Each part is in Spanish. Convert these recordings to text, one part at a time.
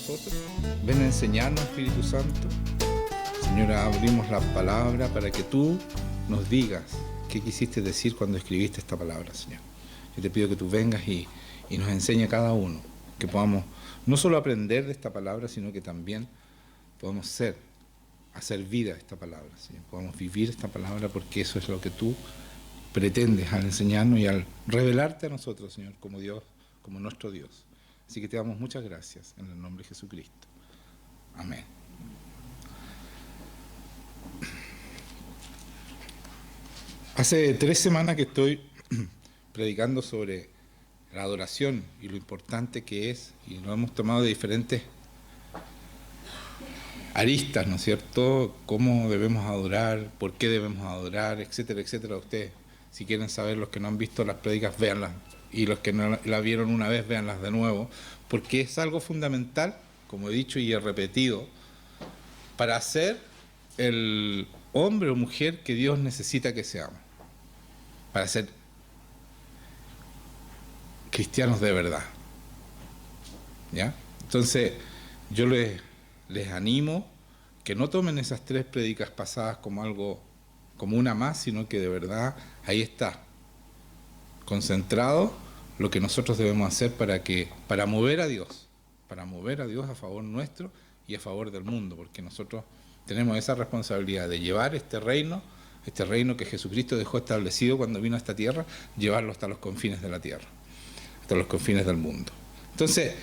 nosotros. Ven a enseñarnos, Espíritu Santo. Señor, abrimos la palabra para que tú nos digas qué quisiste decir cuando escribiste esta palabra, Señor. Yo te pido que tú vengas y nos enseñe a cada uno, que podamos no solo aprender de esta palabra, sino que también podamos hacer vida esta palabra, Señor. Podamos vivir esta palabra, porque eso es lo que tú pretendes al enseñarnos y al revelarte a nosotros, Señor, como Dios, como nuestro Dios. Así que te damos muchas gracias en el nombre de Jesucristo. Amén. Hace 3 semanas que estoy predicando sobre la adoración y lo importante que es, y lo hemos tomado de diferentes aristas, ¿no es cierto? Cómo debemos adorar, por qué debemos adorar, etcétera, etcétera. Ustedes, si quieren saber, los que no han visto las prédicas, véanlas, y los que no la vieron una vez, véanlas de nuevo, porque es algo fundamental, como he dicho y he repetido, para ser el hombre o mujer que Dios necesita que seamos, para ser cristianos de verdad. ¿Ya? Entonces, yo les animo que no tomen esas 3 prédicas pasadas como algo, como una más, sino que de verdad ahí está, concentrado lo que nosotros debemos hacer para mover a Dios a favor nuestro y a favor del mundo, porque nosotros tenemos esa responsabilidad de llevar este reino que Jesucristo dejó establecido cuando vino a esta tierra, llevarlo hasta los confines de la tierra, hasta los confines del mundo. Entonces,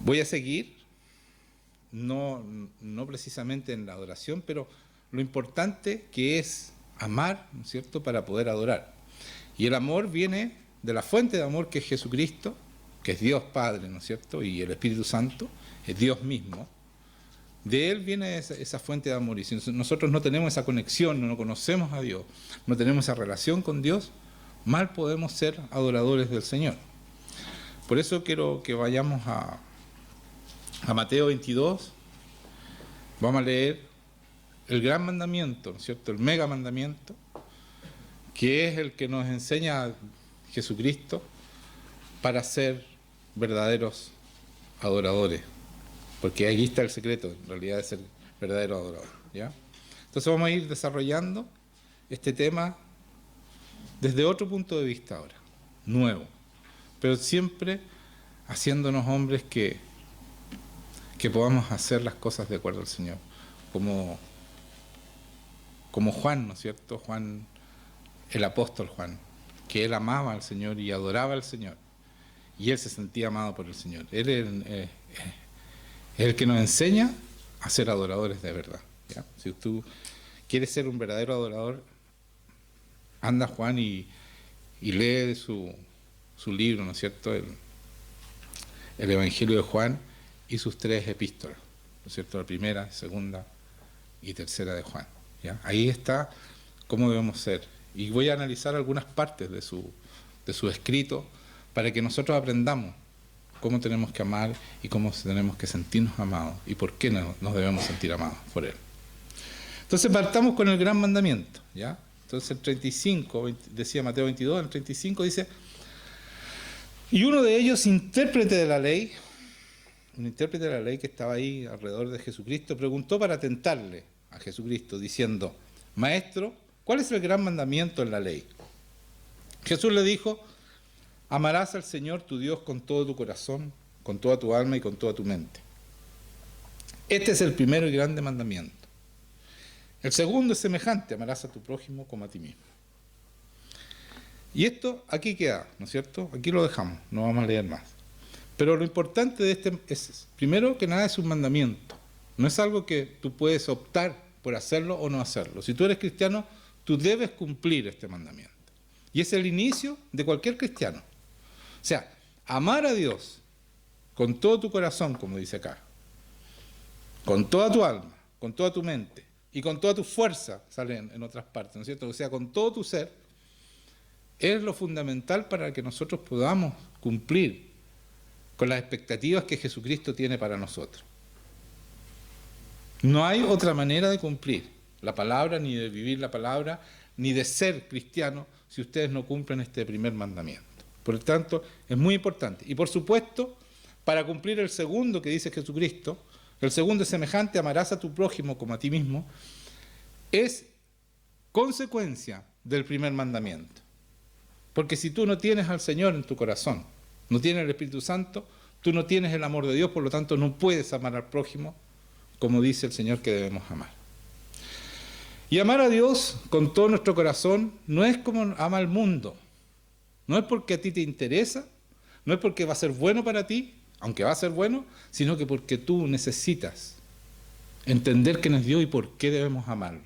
voy a seguir, no precisamente en la adoración, pero lo importante que es amar, ¿no es cierto?, para poder adorar. Y el amor viene de la fuente de amor que es Jesucristo, que es Dios Padre, ¿no es cierto?, y el Espíritu Santo, es Dios mismo. De Él viene esa fuente de amor, y si nosotros no tenemos esa conexión, no conocemos a Dios, no tenemos esa relación con Dios, mal podemos ser adoradores del Señor. Por eso quiero que vayamos a Mateo 22, vamos a leer el gran mandamiento, ¿no es cierto?, el mega mandamiento, que es el que nos enseña Jesucristo para ser verdaderos adoradores, porque aquí está el secreto, en realidad, de ser verdadero adorador, ¿ya? Entonces vamos a ir desarrollando este tema desde otro punto de vista ahora, nuevo, pero siempre haciéndonos hombres que podamos hacer las cosas de acuerdo al Señor, como Juan, ¿no es cierto?, Juan, el apóstol Juan, que él amaba al Señor y adoraba al Señor, y él se sentía amado por el Señor. Él es el que nos enseña a ser adoradores de verdad, ¿ya? Si tú quieres ser un verdadero adorador, anda Juan y lee su libro, ¿no es cierto?, el Evangelio de Juan y sus 3 epístolas, ¿no es cierto?, la primera, segunda y tercera de Juan, ¿ya? Ahí está cómo debemos ser. Y voy a analizar algunas partes de su escrito para que nosotros aprendamos cómo tenemos que amar y cómo tenemos que sentirnos amados y por qué nos debemos sentir amados por Él. Entonces partamos con el gran mandamiento, ¿ya? Entonces el 35, decía Mateo 22, el 35 dice: y uno de ellos, intérprete de la ley, un intérprete de la ley que estaba ahí alrededor de Jesucristo, preguntó para tentarle a Jesucristo, diciendo: Maestro, ¿cuál es el gran mandamiento en la ley? Jesús le dijo: amarás al Señor tu Dios con todo tu corazón, con toda tu alma y con toda tu mente. Este es el primero y grande mandamiento. El segundo es semejante: amarás a tu prójimo como a ti mismo. Y esto aquí queda, ¿no es cierto? Aquí lo dejamos, no vamos a leer más. Pero lo importante de este es, primero que nada, es un mandamiento. No es algo que tú puedes optar por hacerlo o no hacerlo. Si tú eres cristiano, tú debes cumplir este mandamiento. Y es el inicio de cualquier cristiano. O sea, amar a Dios con todo tu corazón, como dice acá, con toda tu alma, con toda tu mente y con toda tu fuerza, sale en otras partes, ¿no es cierto? O sea, con todo tu ser, es lo fundamental para que nosotros podamos cumplir con las expectativas que Jesucristo tiene para nosotros. No hay otra manera de cumplir la palabra, ni de vivir la palabra, ni de ser cristiano, si ustedes no cumplen este primer mandamiento. Por lo tanto, es muy importante. Y por supuesto, para cumplir el segundo que dice Jesucristo, el segundo es semejante, amarás a tu prójimo como a ti mismo, es consecuencia del primer mandamiento. Porque si tú no tienes al Señor en tu corazón, no tienes el Espíritu Santo, tú no tienes el amor de Dios, por lo tanto no puedes amar al prójimo como dice el Señor que debemos amar. Y amar a Dios con todo nuestro corazón no es como ama al mundo. No es porque a ti te interesa, no es porque va a ser bueno para ti, aunque va a ser bueno, sino que porque tú necesitas entender quién es Dios y por qué debemos amarlo.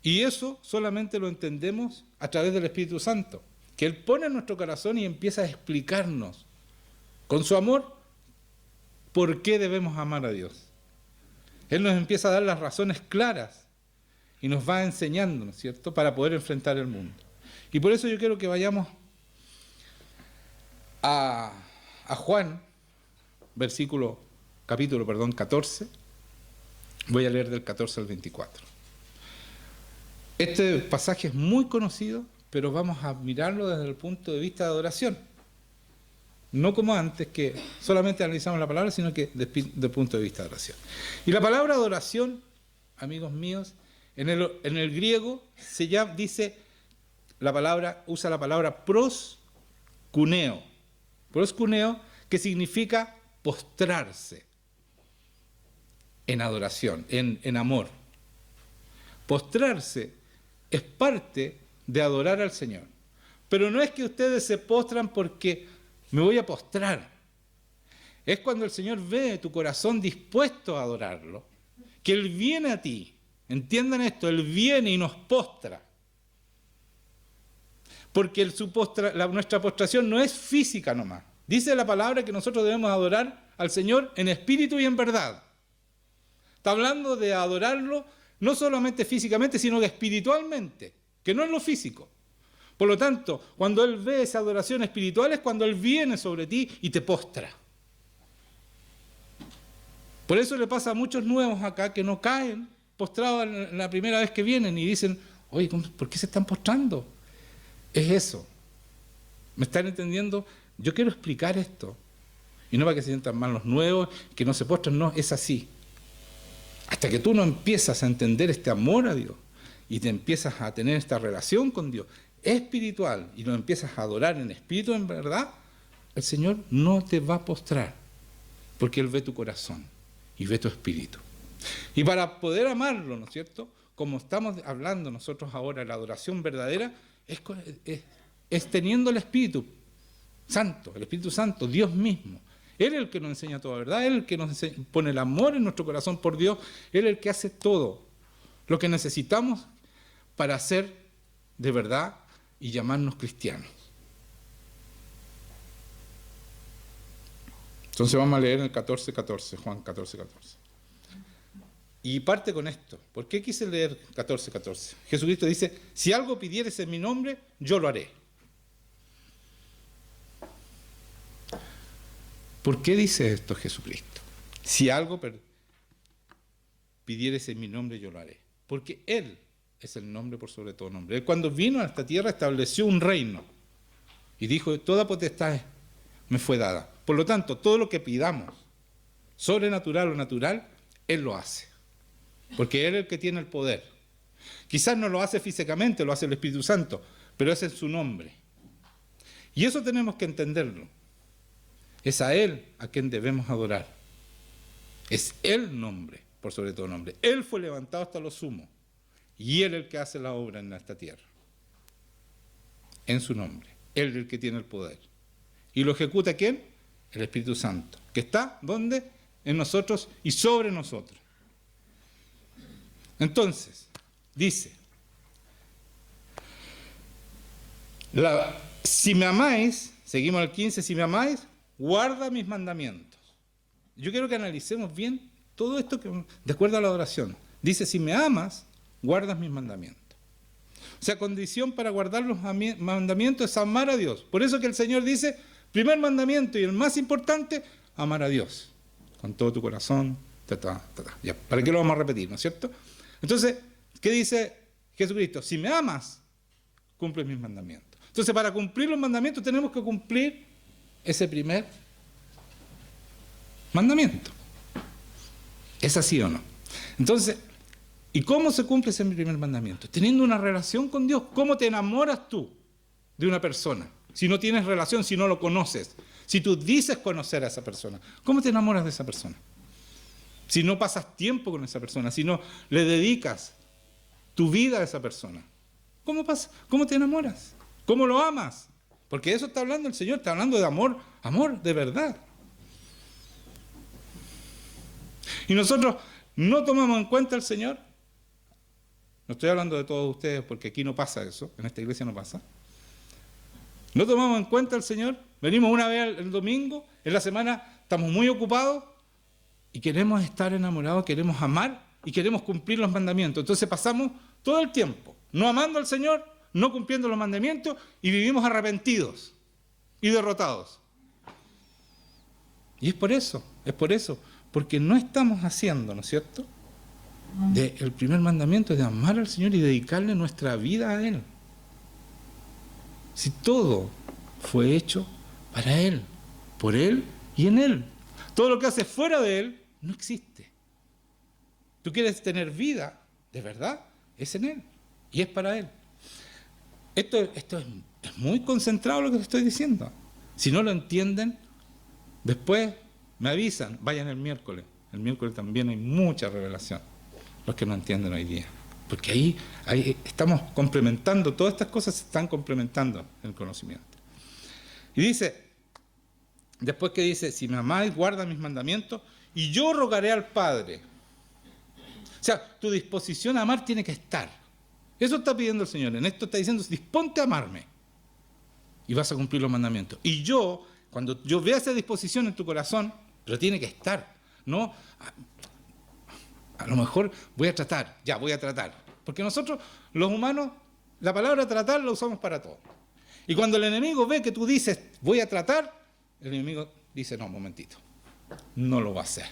Y eso solamente lo entendemos a través del Espíritu Santo, que Él pone en nuestro corazón y empieza a explicarnos con su amor por qué debemos amar a Dios. Él nos empieza a dar las razones claras y nos va enseñando, ¿no es cierto?, para poder enfrentar el mundo. Y por eso yo quiero que vayamos a Juan, capítulo 14. Voy a leer del 14 al 24. Este pasaje es muy conocido, pero vamos a mirarlo desde el punto de vista de adoración. No como antes, que solamente analizamos la palabra, sino que desde el punto de vista de adoración. Y la palabra adoración, amigos míos, en el griego dice usa la palabra proskuneo. Proskuneo, que significa postrarse en adoración, en amor. Postrarse es parte de adorar al Señor. Pero no es que ustedes se postran porque me voy a postrar. Es cuando el Señor ve tu corazón dispuesto a adorarlo, que Él viene a ti. Entiendan esto, Él viene y nos postra. Porque nuestra postración no es física nomás. Dice la palabra que nosotros debemos adorar al Señor en espíritu y en verdad. Está hablando de adorarlo no solamente físicamente, sino que espiritualmente, que no es lo físico. Por lo tanto, cuando Él ve esa adoración espiritual es cuando Él viene sobre ti y te postra. Por eso le pasa a muchos nuevos acá que no caen postrados la primera vez que vienen y dicen, oye, ¿por qué se están postrando? Es eso. ¿Me están entendiendo? Yo quiero explicar esto. Y no para que se sientan mal los nuevos, que no se postran, no, es así. Hasta que tú no empiezas a entender este amor a Dios y te empiezas a tener esta relación con Dios espiritual y lo empiezas a adorar en espíritu en verdad, el Señor no te va a postrar porque Él ve tu corazón y ve tu espíritu. Y para poder amarlo, ¿no es cierto?, como estamos hablando nosotros ahora, la adoración verdadera es teniendo el Espíritu Santo, el Espíritu Santo, Dios mismo. Él es el que nos enseña toda verdad, Él es el que pone el amor en nuestro corazón por Dios, Él es el que hace todo lo que necesitamos para ser de verdad y llamarnos cristianos. Entonces vamos a leer el 14:14, Juan 14:14. Y parte con esto. ¿Por qué quise leer 14:14? Jesucristo dice, si algo pidieres en mi nombre, yo lo haré. ¿Por qué dice esto Jesucristo? Si algo pidieres en mi nombre, yo lo haré. Porque Él es el nombre por sobre todo nombre. Él cuando vino a esta tierra estableció un reino. Y dijo, toda potestad me fue dada. Por lo tanto, todo lo que pidamos, sobrenatural o natural, Él lo hace. Porque Él es el que tiene el poder. Quizás no lo hace físicamente, lo hace el Espíritu Santo, pero es en su nombre. Y eso tenemos que entenderlo. Es a Él a quien debemos adorar. Es el nombre, por sobre todo nombre. Él fue levantado hasta lo sumo. Y Él es el que hace la obra en esta tierra. En su nombre. Él es el que tiene el poder. ¿Y lo ejecuta quién? El Espíritu Santo. ¿Que está? ¿Dónde? En nosotros y sobre nosotros. Entonces, dice, si me amáis, seguimos al 15, si me amáis, guarda mis mandamientos. Yo quiero que analicemos bien todo esto de acuerdo a la adoración. Dice, si me amas, guardas mis mandamientos. O sea, condición para guardar los mandamientos es amar a Dios. Por eso que el Señor dice, primer mandamiento y el más importante, amar a Dios. Con todo tu corazón, Ya, ¿para qué lo vamos a repetir, no es cierto? Entonces, ¿qué dice Jesucristo? Si me amas, cumples mis mandamientos. Entonces, para cumplir los mandamientos tenemos que cumplir ese primer mandamiento. ¿Es así o no? Entonces, ¿y cómo se cumple ese primer mandamiento? Teniendo una relación con Dios. ¿Cómo te enamoras tú de una persona? Si no tienes relación, si no lo conoces, si tú dices conocer a esa persona, ¿cómo te enamoras de esa persona? Si no pasas tiempo con esa persona, si no le dedicas tu vida a esa persona, ¿cómo te enamoras? ¿Cómo lo amas? Porque de eso está hablando el Señor, está hablando de amor, amor de verdad. Y nosotros no tomamos en cuenta al Señor. No estoy hablando de todos ustedes porque aquí no pasa eso, en esta iglesia no pasa. No tomamos en cuenta al Señor, venimos una vez el domingo, en la semana estamos muy ocupados y queremos estar enamorados, queremos amar y queremos cumplir los mandamientos. Entonces pasamos todo el tiempo no amando al Señor, no cumpliendo los mandamientos y vivimos arrepentidos y derrotados. Y es por eso, porque no estamos haciendo, ¿no es cierto? El primer mandamiento es de amar al Señor y dedicarle nuestra vida a Él. Si todo fue hecho para Él, por Él y en Él. Todo lo que hace fuera de Él no existe. Tú quieres tener vida, de verdad, es en Él y es para Él. Esto es muy concentrado lo que te estoy diciendo. Si no lo entienden, después me avisan, vayan el miércoles. El miércoles también hay mucha revelación, los que no entienden hoy día. Porque ahí estamos complementando, todas estas cosas se están complementando en el conocimiento. Y dice, después que dice, si me amáis, guarda mis mandamientos, y yo rogaré al Padre. O sea, tu disposición a amar tiene que estar. Eso está pidiendo el Señor. En esto está diciendo, disponte a amarme. Y vas a cumplir los mandamientos. Y yo, cuando yo vea esa disposición en tu corazón, pero tiene que estar. No, a lo mejor voy a tratar. Porque nosotros, los humanos, la palabra tratar la usamos para todo. Y cuando el enemigo ve que tú dices, voy a tratar, el enemigo dice, no, un momentito, no lo va a hacer.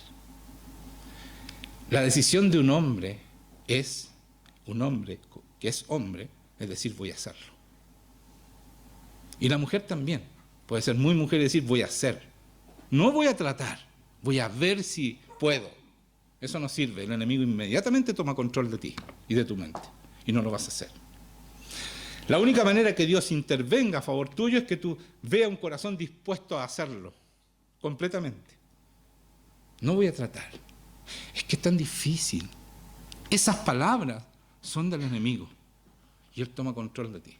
La decisión de un hombre que es hombre, es decir, voy a hacerlo. Y la mujer también, puede ser muy mujer y decir, voy a hacer. No voy a tratar, voy a ver si puedo. Eso no sirve, el enemigo inmediatamente toma control de ti y de tu mente, y no lo vas a hacer. La única manera que Dios intervenga a favor tuyo es que tú veas un corazón dispuesto a hacerlo, completamente. No voy a tratar. Es que es tan difícil. Esas palabras son del enemigo, y él toma control de ti.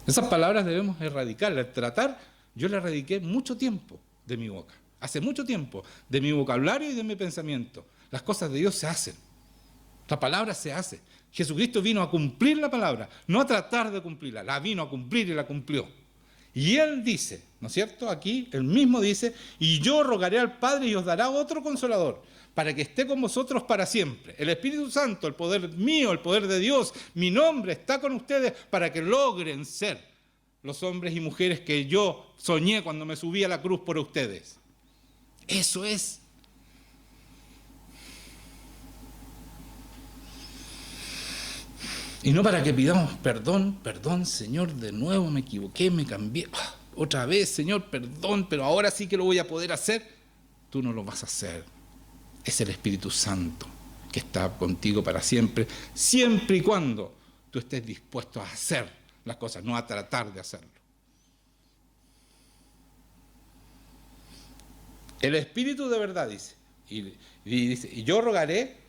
Esas palabras debemos erradicarlas. Tratar, yo la erradiqué mucho tiempo de mi boca. Hace mucho tiempo, de mi vocabulario y de mi pensamiento. Las cosas de Dios se hacen. La palabra se hace. Jesucristo vino a cumplir la palabra, no a tratar de cumplirla. La vino a cumplir y la cumplió. Y Él dice, ¿no es cierto? Aquí, Él mismo dice, y yo rogaré al Padre y os dará otro consolador, para que esté con vosotros para siempre. El Espíritu Santo, el poder mío, el poder de Dios, mi nombre está con ustedes para que logren ser los hombres y mujeres que yo soñé cuando me subí a la cruz por ustedes. Eso es. Y no para que pidamos perdón, Señor, de nuevo me equivoqué, me cambié. Otra vez, Señor, perdón, pero ahora sí que lo voy a poder hacer. Tú no lo vas a hacer. Es el Espíritu Santo que está contigo para siempre, siempre y cuando tú estés dispuesto a hacer las cosas, no a tratar de hacerlo. El Espíritu de verdad dice, y yo rogaré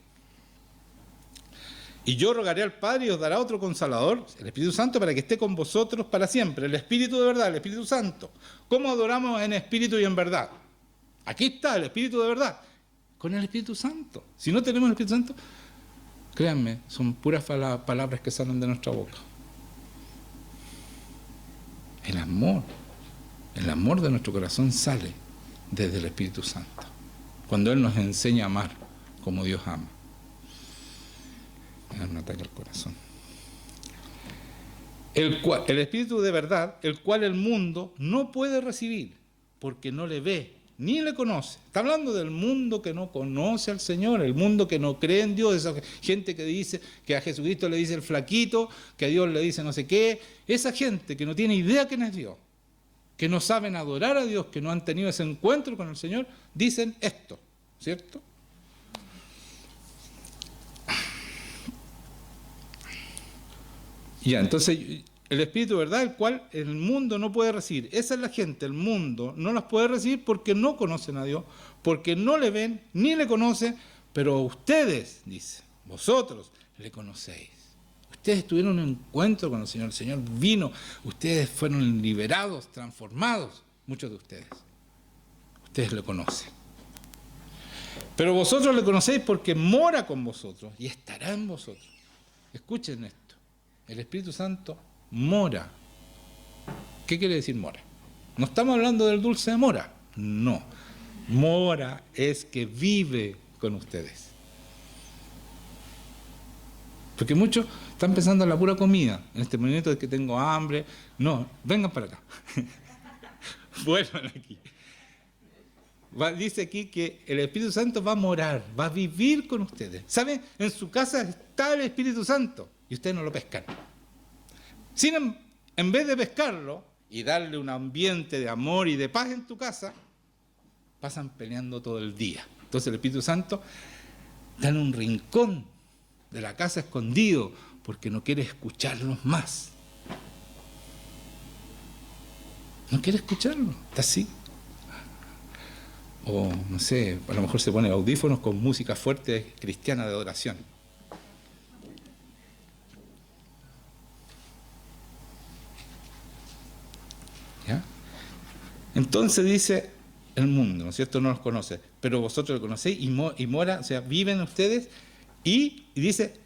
al Padre y os dará otro Consolador, el Espíritu Santo, para que esté con vosotros para siempre. El Espíritu de verdad, el Espíritu Santo. ¿Cómo adoramos en espíritu y en verdad? Aquí está el Espíritu de verdad, con el Espíritu Santo. Si no tenemos el Espíritu Santo, créanme, son puras palabras que salen de nuestra boca. El amor de nuestro corazón sale desde el Espíritu Santo, cuando Él nos enseña a amar como Dios ama. Me da un ataque al corazón. El Espíritu de verdad, el cual el mundo no puede recibir, porque no le ve ni le conoce. Está hablando del mundo que no conoce al Señor, el mundo que no cree en Dios, esa gente que dice que a Jesucristo le dice el flaquito, que a Dios le dice no sé qué. Esa gente que no tiene idea quién es Dios, que no saben adorar a Dios, que no han tenido ese encuentro con el Señor, dicen esto, ¿cierto? Ya, entonces, el Espíritu, ¿verdad?, el cual el mundo no puede recibir. Esa es la gente, el mundo no las puede recibir porque no conocen a Dios, porque no le ven ni le conocen, pero ustedes, dice, vosotros le conocéis. Ustedes tuvieron un encuentro con el Señor vino, ustedes fueron liberados, transformados, muchos de ustedes. Ustedes le conocen. Pero vosotros le conocéis porque mora con vosotros y estará en vosotros. Escuchen esto. El Espíritu Santo mora. ¿Qué quiere decir mora? No estamos hablando del dulce de mora. No. Mora es que vive con ustedes. Porque muchos están pensando en la pura comida. En este momento de que tengo hambre. No, vengan para acá. Vuelvan aquí. Dice aquí que el Espíritu Santo va a morar, va a vivir con ustedes. ¿Saben? En su casa está el Espíritu Santo y ustedes no lo pescan. En vez de pescarlo y darle un ambiente de amor y de paz en tu casa, pasan peleando todo el día. Entonces el Espíritu Santo está en un rincón de la casa escondido porque no quiere escucharlos más. No quiere escucharlos, está así. O, no sé, a lo mejor se pone audífonos con música fuerte cristiana de adoración. ¿Ya? Entonces dice el mundo, ¿no es cierto? No los conoce, pero vosotros lo conocéis y mora, o sea, viven ustedes y dice,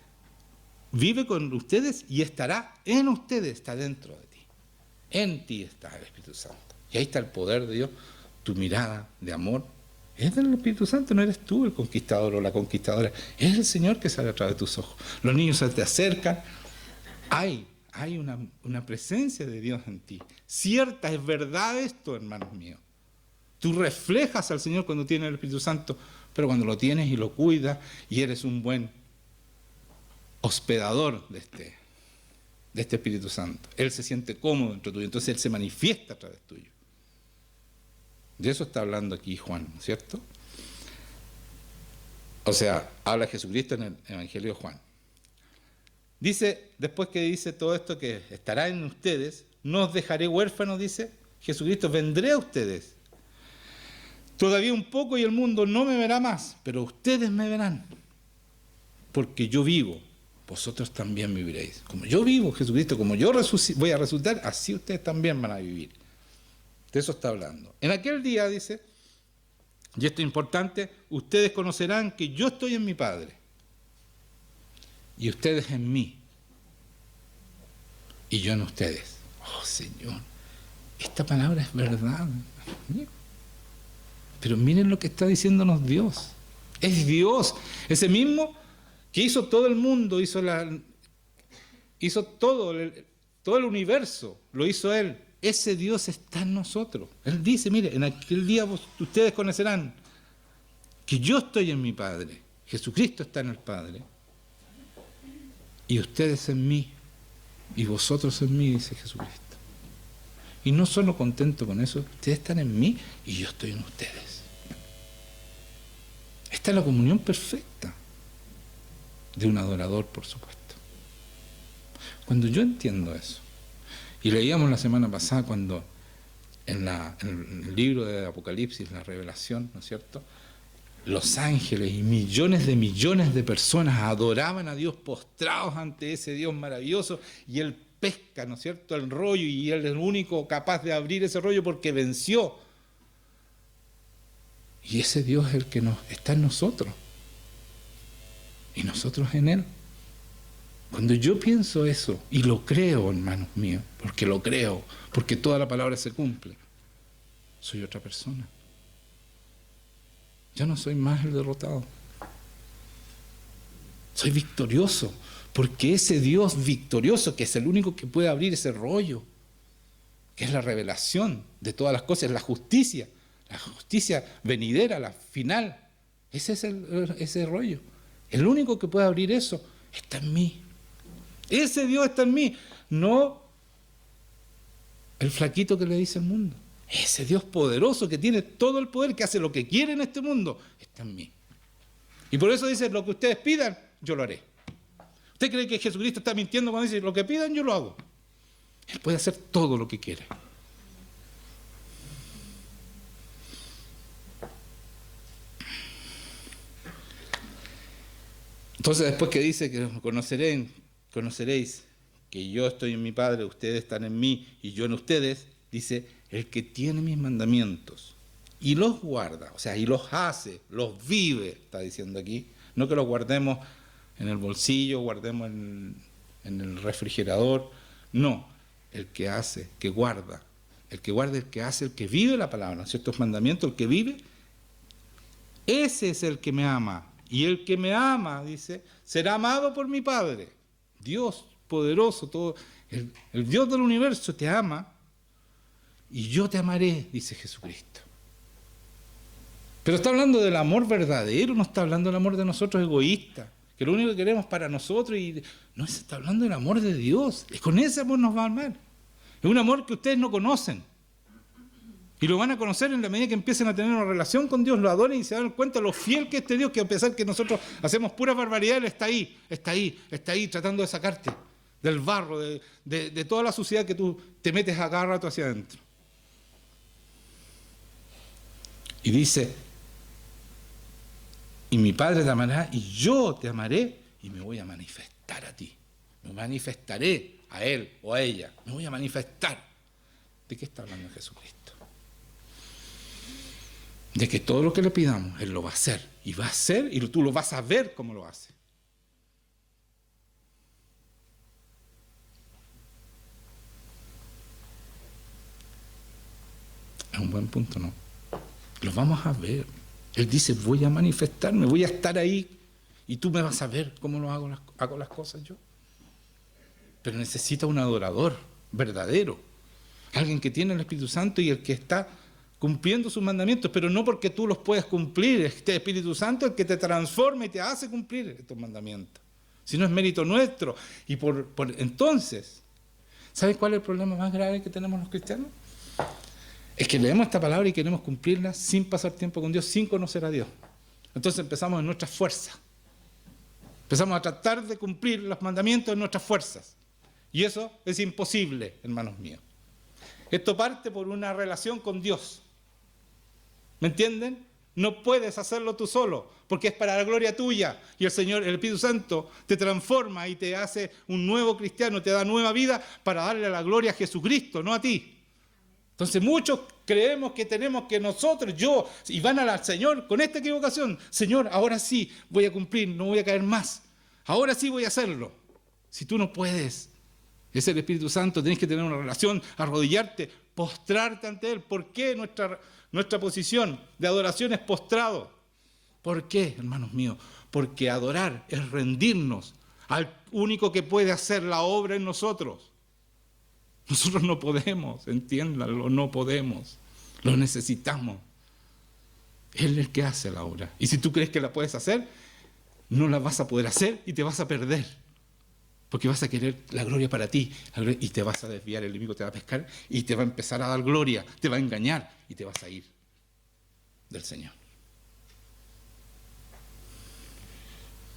vive con ustedes y estará en ustedes, está dentro de ti. En ti está el Espíritu Santo. Y ahí está el poder de Dios. Tu mirada de amor es del Espíritu Santo, no eres tú el conquistador o la conquistadora, es el Señor que sale a través de tus ojos. Los niños se te acercan, hay una presencia de Dios en ti. Cierta, es verdad esto, hermanos míos. Tú reflejas al Señor cuando tienes el Espíritu Santo, pero cuando lo tienes y lo cuidas y eres un buen hospedador de este Espíritu Santo. Él se siente cómodo dentro tuyo, entonces Él se manifiesta a través tuyo. De eso está hablando aquí Juan, ¿no es cierto? O sea, habla Jesucristo en el Evangelio de Juan. Dice, después que dice todo esto que estará en ustedes, no os dejaré huérfanos, dice Jesucristo, vendré a ustedes. Todavía un poco y el mundo no me verá más, pero ustedes me verán. Porque yo vivo, vosotros también viviréis. Como yo vivo, Jesucristo, como yo voy a resucitar, así ustedes también van a vivir. De eso está hablando. En aquel día, dice, y esto es importante, ustedes conocerán que yo estoy en mi Padre y ustedes en mí y yo en ustedes. Oh, Señor, esta palabra es verdad. Pero miren lo que está diciéndonos Dios. Es Dios, ese mismo que hizo todo el mundo, hizo todo el universo, lo hizo Él. Ese Dios está en nosotros. Él dice, mire, en aquel día ustedes conocerán que yo estoy en mi Padre, Jesucristo está en el Padre, y ustedes en mí, y vosotros en mí, dice Jesucristo. Y no solo contento con eso, ustedes están en mí y yo estoy en ustedes. Esta es la comunión perfecta de un adorador, por supuesto. Cuando yo entiendo eso, y leíamos la semana pasada cuando en el libro de Apocalipsis, la revelación, ¿no es cierto?, los ángeles y millones de personas adoraban a Dios postrados ante ese Dios maravilloso, y Él pesca, ¿no es cierto?, el rollo, y Él es el único capaz de abrir ese rollo porque venció. Y ese Dios es el que está en nosotros y nosotros en Él. Cuando yo pienso eso, y lo creo, hermanos míos, porque lo creo, porque toda la palabra se cumple, soy otra persona. Ya no soy más el derrotado. Soy victorioso, porque ese Dios victorioso, que es el único que puede abrir ese rollo, que es la revelación de todas las cosas, la justicia, la justicia venidera, la final. Ese es ese rollo. El único que puede abrir eso está en mí. Ese Dios está en mí. No el flaquito que le dice el mundo. Ese Dios poderoso que tiene todo el poder, que hace lo que quiere en este mundo, está en mí. Y por eso dice, lo que ustedes pidan, yo lo haré. ¿Usted cree que Jesucristo está mintiendo cuando dice, lo que pidan, yo lo hago? Él puede hacer todo lo que quiere. Entonces, después que dice que conoceréis que yo estoy en mi Padre, ustedes están en mí y yo en ustedes, dice, el que tiene mis mandamientos y los guarda, o sea, y los hace, los vive, está diciendo aquí, no que los guardemos en el bolsillo, guardemos en el refrigerador, no, el que hace, que guarda, el que hace, el que vive la palabra, ciertos mandamientos, el que vive, ese es el que me ama. Y el que me ama, dice, será amado por mi Padre. Dios poderoso, todo, el Dios del universo te ama y yo te amaré, dice Jesucristo. Pero está hablando del amor verdadero, no está hablando del amor de nosotros egoístas, que lo único que queremos para nosotros, y no, se está hablando del amor de Dios. Y con ese amor nos va a amar. Es un amor que ustedes no conocen. Y lo van a conocer en la medida que empiecen a tener una relación con Dios, lo adoren y se dan cuenta de lo fiel que es este Dios, que a pesar que nosotros hacemos puras barbaridades, está ahí, tratando de sacarte del barro, de toda la suciedad que tú te metes a cada rato hacia adentro. Y dice, y mi Padre te amará, y yo te amaré, y me voy a manifestar a ti. Me manifestaré a él o a ella. Me voy a manifestar. ¿De qué está hablando Jesucristo? De que todo lo que le pidamos, Él lo va a hacer. Y va a hacer, y tú lo vas a ver cómo lo hace. Es un buen punto, ¿no? Lo vamos a ver. Él dice, voy a manifestarme, voy a estar ahí, y tú me vas a ver cómo lo hago las cosas yo. Pero necesita un adorador verdadero. Alguien que tiene el Espíritu Santo y el que está cumpliendo sus mandamientos, pero no porque tú los puedas cumplir, este Espíritu Santo es el que te transforma y te hace cumplir estos mandamientos. Si no es mérito nuestro. Y entonces, ¿sabes cuál es el problema más grave que tenemos los cristianos? Es que leemos esta palabra y queremos cumplirla sin pasar tiempo con Dios, sin conocer a Dios. Entonces empezamos en nuestras fuerzas. Empezamos a tratar de cumplir los mandamientos en nuestras fuerzas. Y eso es imposible, hermanos míos. Esto parte por una relación con Dios. ¿Me entienden? No puedes hacerlo tú solo, porque es para la gloria tuya. Y el Señor, el Espíritu Santo, te transforma y te hace un nuevo cristiano, te da nueva vida para darle la gloria a Jesucristo, no a ti. Entonces muchos creemos que tenemos que nosotros, yo, y van al Señor con esta equivocación. Señor, ahora sí voy a cumplir, no voy a caer más. Ahora sí voy a hacerlo. Si tú no puedes, es el Espíritu Santo, tenés que tener una relación, arrodillarte, postrarte ante Él. ¿Por qué nuestra posición de adoración es postrado? ¿Por qué, hermanos míos? Porque adorar es rendirnos al único que puede hacer la obra en nosotros. Nosotros no podemos, entiéndanlo, no podemos. Lo necesitamos. Él es el que hace la obra. Y si tú crees que la puedes hacer, no la vas a poder hacer y te vas a perder. Porque vas a querer la gloria para ti y te vas a desviar, el enemigo te va a pescar y te va a empezar a dar gloria, te va a engañar y te vas a ir del Señor.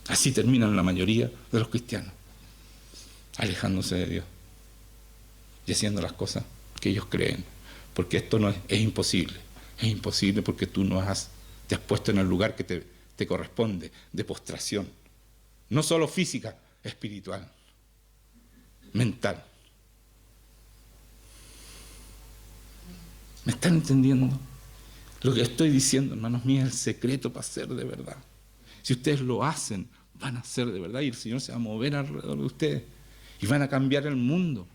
Así terminan la mayoría de los cristianos, alejándose de Dios y haciendo las cosas que ellos creen, porque esto no es imposible porque tú te has puesto en el lugar que te corresponde de postración, no solo física, espiritual, mental. ¿Me están entendiendo? Lo que estoy diciendo, hermanos míos, es el secreto para ser de verdad. Si ustedes lo hacen, van a ser de verdad y el Señor se va a mover alrededor de ustedes y van a cambiar el mundo.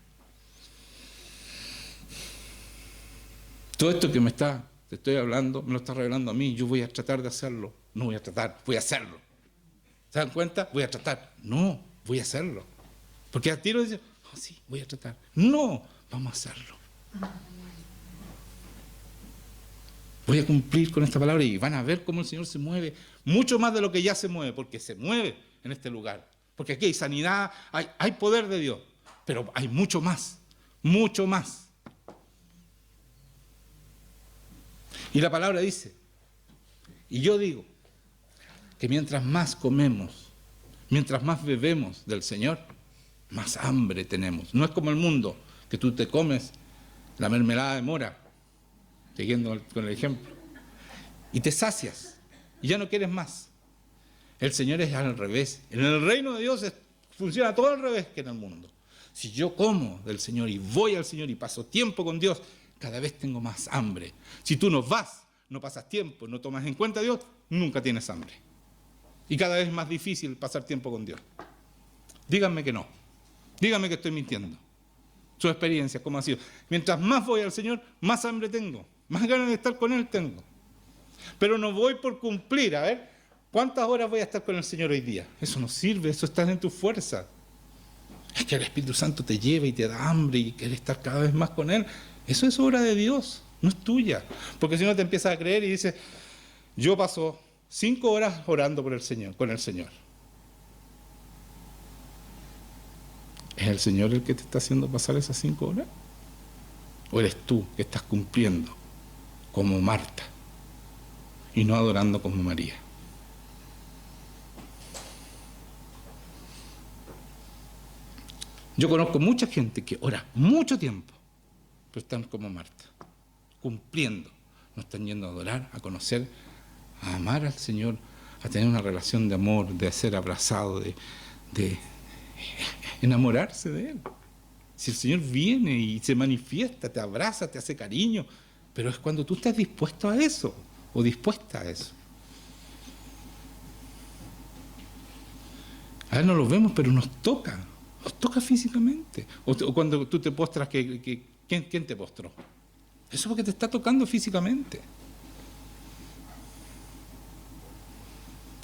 Todo esto que te estoy hablando, me lo está revelando a mí. Yo voy a tratar de hacerlo. No voy a tratar, voy a hacerlo. ¿Se dan cuenta? Voy a tratar. No, voy a hacerlo. Porque al tiro dice, oh, sí, voy a tratar. No, vamos a hacerlo. Voy a cumplir con esta palabra y van a ver cómo el Señor se mueve, mucho más de lo que ya se mueve, porque se mueve en este lugar. Porque aquí hay sanidad, hay poder de Dios, pero hay mucho más, mucho más. Y la palabra dice, y yo digo, que mientras más comemos, mientras más bebemos del Señor, más hambre tenemos. No es como el mundo, que tú te comes la mermelada de mora, siguiendo con el ejemplo, y te sacias, y ya no quieres más. El Señor es al revés. En el reino de Dios funciona todo al revés que en el mundo. Si yo como del Señor y voy al Señor y paso tiempo con Dios, cada vez tengo más hambre. Si tú no vas, no pasas tiempo, no tomas en cuenta a Dios, nunca tienes hambre. Y cada vez es más difícil pasar tiempo con Dios. Díganme que no. Díganme que estoy mintiendo. Su experiencia, ¿cómo ha sido? Mientras más voy al Señor, más hambre tengo. Más ganas de estar con Él tengo. Pero no voy por cumplir. A ver, ¿cuántas horas voy a estar con el Señor hoy día? Eso no sirve, eso está en tu fuerza. Es que el Espíritu Santo te lleva y te da hambre y quieres estar cada vez más con Él. Eso es obra de Dios, no es tuya. Porque si no te empiezas a creer y dices, yo paso 5 horas orando por el Señor, con el Señor. ¿Es el Señor el que te está haciendo pasar esas 5 horas? ¿O eres tú que estás cumpliendo como Marta y no adorando como María? Yo conozco mucha gente que ora mucho tiempo, pero están como Marta, cumpliendo. No están yendo a adorar, a conocer, a amar al Señor, a tener una relación de amor, de ser abrazado, de enamorarse de Él. Si el Señor viene y se manifiesta, te abraza, te hace cariño, pero es cuando tú estás dispuesto a eso, o dispuesta a eso. A ver, no lo vemos, pero nos toca físicamente. O cuando tú te postras, ¿quién te postró? Eso es porque te está tocando físicamente.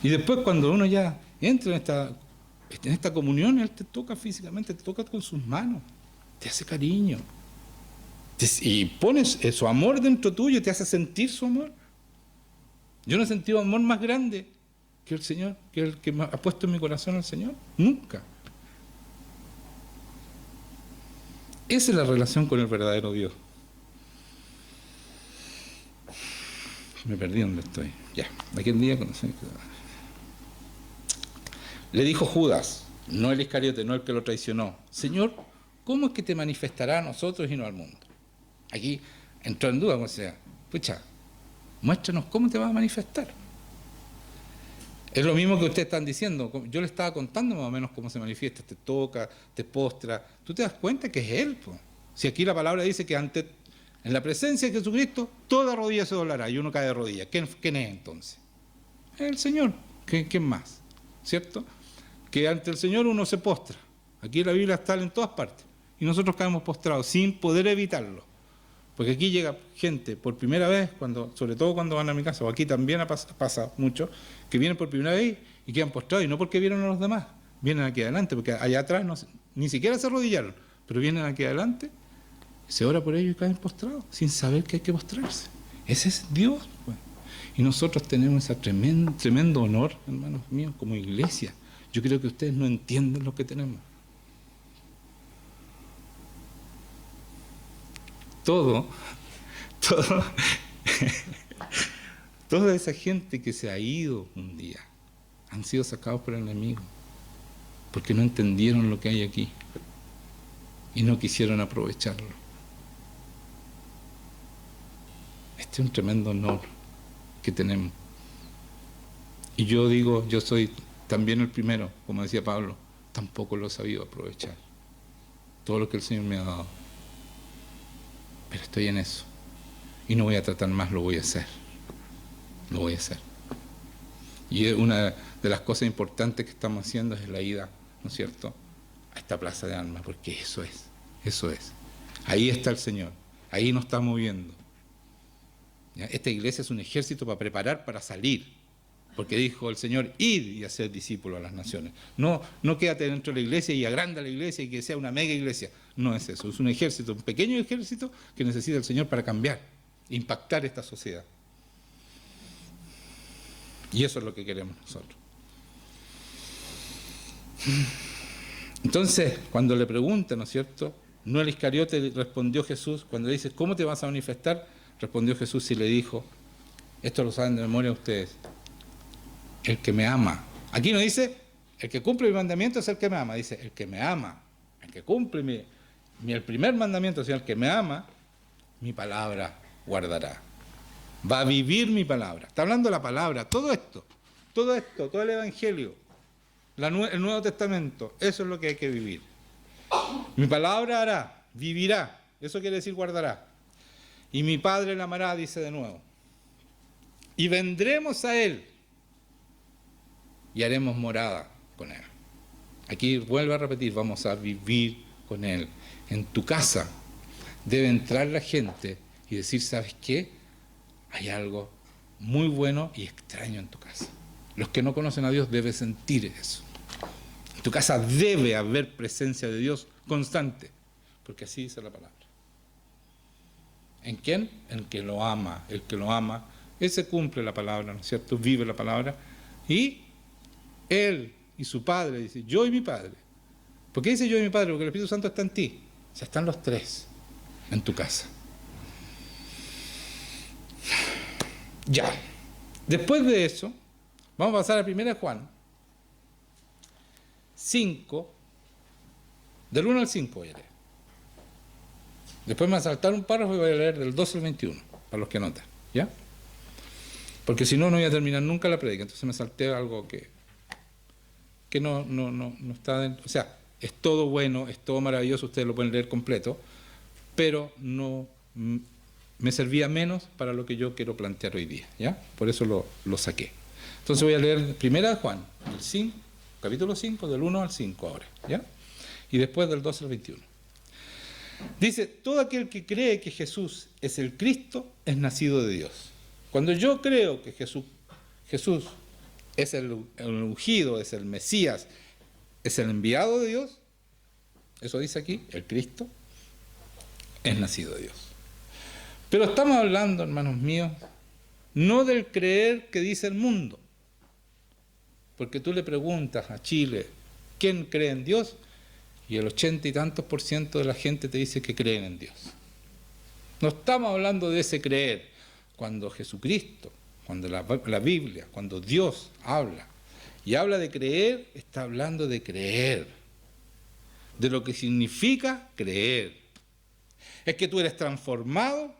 Y después cuando uno ya entra en esta comunión, Él te toca físicamente, te toca con sus manos, te hace cariño. Y pones su amor dentro tuyo, te hace sentir su amor. Yo no he sentido amor más grande que el Señor, que el que ha puesto en mi corazón el Señor. Nunca. Esa es la relación con el verdadero Dios. Me perdí donde estoy. Ya, aquel día conocí. Le dijo Judas, no el Iscariote, no el que lo traicionó: Señor, ¿cómo es que te manifestará a nosotros y no al mundo? Aquí entró en duda, o sea, pucha, muéstranos cómo te vas a manifestar. Es lo mismo que ustedes están diciendo. Yo le estaba contando más o menos cómo se manifiesta, te toca, te postra. Tú te das cuenta que es Él, po. Si aquí la palabra dice que en la presencia de Jesucristo, toda rodilla se doblará y uno cae de rodillas. ¿Quién es entonces? Es el Señor. ¿Quién más? ¿Cierto? Que ante el Señor uno se postra. Aquí la Biblia está en todas partes. Y nosotros caemos postrados sin poder evitarlo. Porque aquí llega gente por primera vez, sobre todo cuando van a mi casa, o aquí también pasa mucho, que vienen por primera vez y quedan postrados, y no porque vieron a los demás, vienen aquí adelante, porque allá atrás ni siquiera se arrodillaron, pero vienen aquí adelante, se ora por ellos y caen postrados, sin saber que hay que postrarse. Ese es Dios, pues. Y nosotros tenemos ese tremendo honor, hermanos míos, como iglesia. Yo creo que ustedes no entienden lo que tenemos. Toda esa gente que se ha ido un día han sido sacados por el enemigo porque no entendieron lo que hay aquí y no quisieron aprovecharlo. Este es un tremendo honor que tenemos. Y yo digo, yo soy también el primero, como decía Pablo, tampoco lo he sabido aprovechar. Todo lo que el Señor me ha dado. Pero estoy en eso. Y no voy a tratar más, lo voy a hacer. Lo voy a hacer. Y una de las cosas importantes que estamos haciendo es la ida, ¿no es cierto?, a esta plaza de almas, porque eso es. Ahí está el Señor, ahí nos está moviendo. ¿Ya? Esta iglesia es un ejército para preparar para salir, porque dijo el Señor, id y hacer discípulos a las naciones. No quédate dentro de la iglesia y agranda la iglesia y que sea una mega iglesia. No es eso, es un ejército, un pequeño ejército que necesita el Señor para cambiar, impactar esta sociedad. Y eso es lo que queremos nosotros. Entonces, cuando le preguntan, ¿no es cierto? No el Iscariote, respondió Jesús, cuando le dice, ¿cómo te vas a manifestar? Respondió Jesús y le dijo, esto lo saben de memoria ustedes, el que me ama. Aquí no dice, el que cumple mi mandamiento es el que me ama, dice, el que me ama, el que cumple el primer mandamiento, o sea, el que me ama, mi palabra guardará. Va a vivir mi palabra. Está hablando de la palabra, todo el Evangelio, el Nuevo Testamento, eso es lo que hay que vivir. Mi palabra hará, vivirá, eso quiere decir guardará. Y mi Padre la amará, dice de nuevo. Y vendremos a Él y haremos morada con Él. Aquí vuelvo a repetir, vamos a vivir con Él. En tu casa debe entrar la gente y decir, ¿sabes qué? Hay algo muy bueno y extraño en tu casa. Los que no conocen a Dios deben sentir eso. En tu casa debe haber presencia de Dios constante, porque así dice la palabra. ¿En quién? En el que lo ama. El que lo ama, ese cumple la palabra, ¿no es cierto? Vive la palabra. Y él y su Padre, dice, yo y mi Padre. ¿Por qué dice yo y mi Padre? Porque el Espíritu Santo está en ti. O sea, están los tres en tu casa. Ya. Después de eso, vamos a pasar a 1 Juan 5, del 1 al 5 voy a leer. Después me voy a saltar un párrafo y voy a leer del 12 al 21, para los que notan, ¿ya? Porque si no, no voy a terminar nunca la prédica, entonces me salté algo que no está dentro. O sea, es todo bueno, es todo maravilloso, ustedes lo pueden leer completo, pero no me servía menos para lo que yo quiero plantear hoy día, ¿ya? Por eso lo saqué. Entonces voy a leer 1 Juan, capítulo 5, del 1 al 5 ahora, ¿ya? Y después del 12 al 21. Dice, todo aquel que cree que Jesús es el Cristo es nacido de Dios. Cuando yo creo que Jesús es el ungido, es el Mesías, es el enviado de Dios, eso dice aquí, el Cristo, es nacido de Dios. Pero estamos hablando, hermanos míos, no del creer que dice el mundo. Porque tú le preguntas a Chile, ¿quién cree en Dios? Y el 80 y tantos % de la gente te dice que creen en Dios. No estamos hablando de ese creer. Cuando Jesucristo, cuando la Biblia, cuando Dios habla y habla de creer, está hablando de creer, de lo que significa creer. Es que tú eres transformado,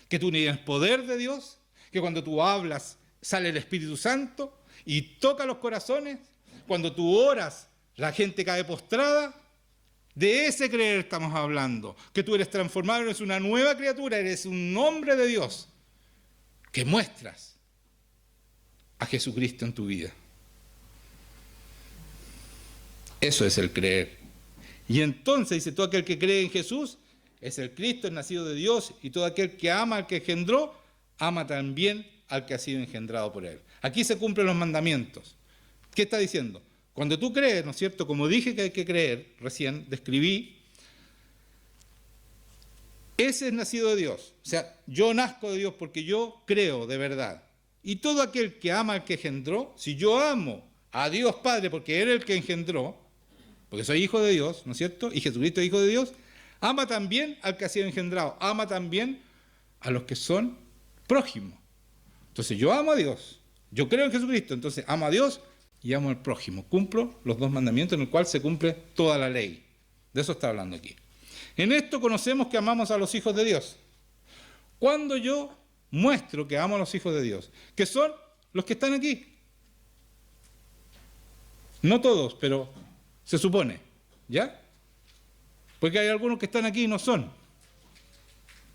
que tú tienes poder de Dios, que cuando tú hablas sale el Espíritu Santo y toca los corazones, cuando tú oras la gente cae postrada. De ese creer estamos hablando, que tú eres transformado, eres una nueva criatura, eres un hombre de Dios, que muestras a Jesucristo en tu vida. Eso es el creer. Y entonces dice, todo aquel que cree en Jesús es el Cristo, es nacido de Dios, y todo aquel que ama al que engendró, ama también al que ha sido engendrado por él. Aquí se cumplen los mandamientos. ¿Qué está diciendo? Cuando tú crees, ¿no es cierto? Como dije que hay que creer, recién describí, ese es nacido de Dios. O sea, yo nazco de Dios porque yo creo de verdad. Y todo aquel que ama al que engendró, si yo amo a Dios Padre porque Él es el que engendró, porque soy hijo de Dios, ¿no es cierto? Y Jesucristo es hijo de Dios, ama también al que ha sido engendrado, ama también a los que son prójimos. Entonces yo amo a Dios, yo creo en Jesucristo, entonces amo a Dios y amo al prójimo. Cumplo los dos mandamientos en el cual se cumple toda la ley. De eso está hablando aquí. En esto conocemos que amamos a los hijos de Dios. Cuando yo muestro que amo a los hijos de Dios, que son los que están aquí. No todos, pero se supone, ¿ya? Porque hay algunos que están aquí y no son.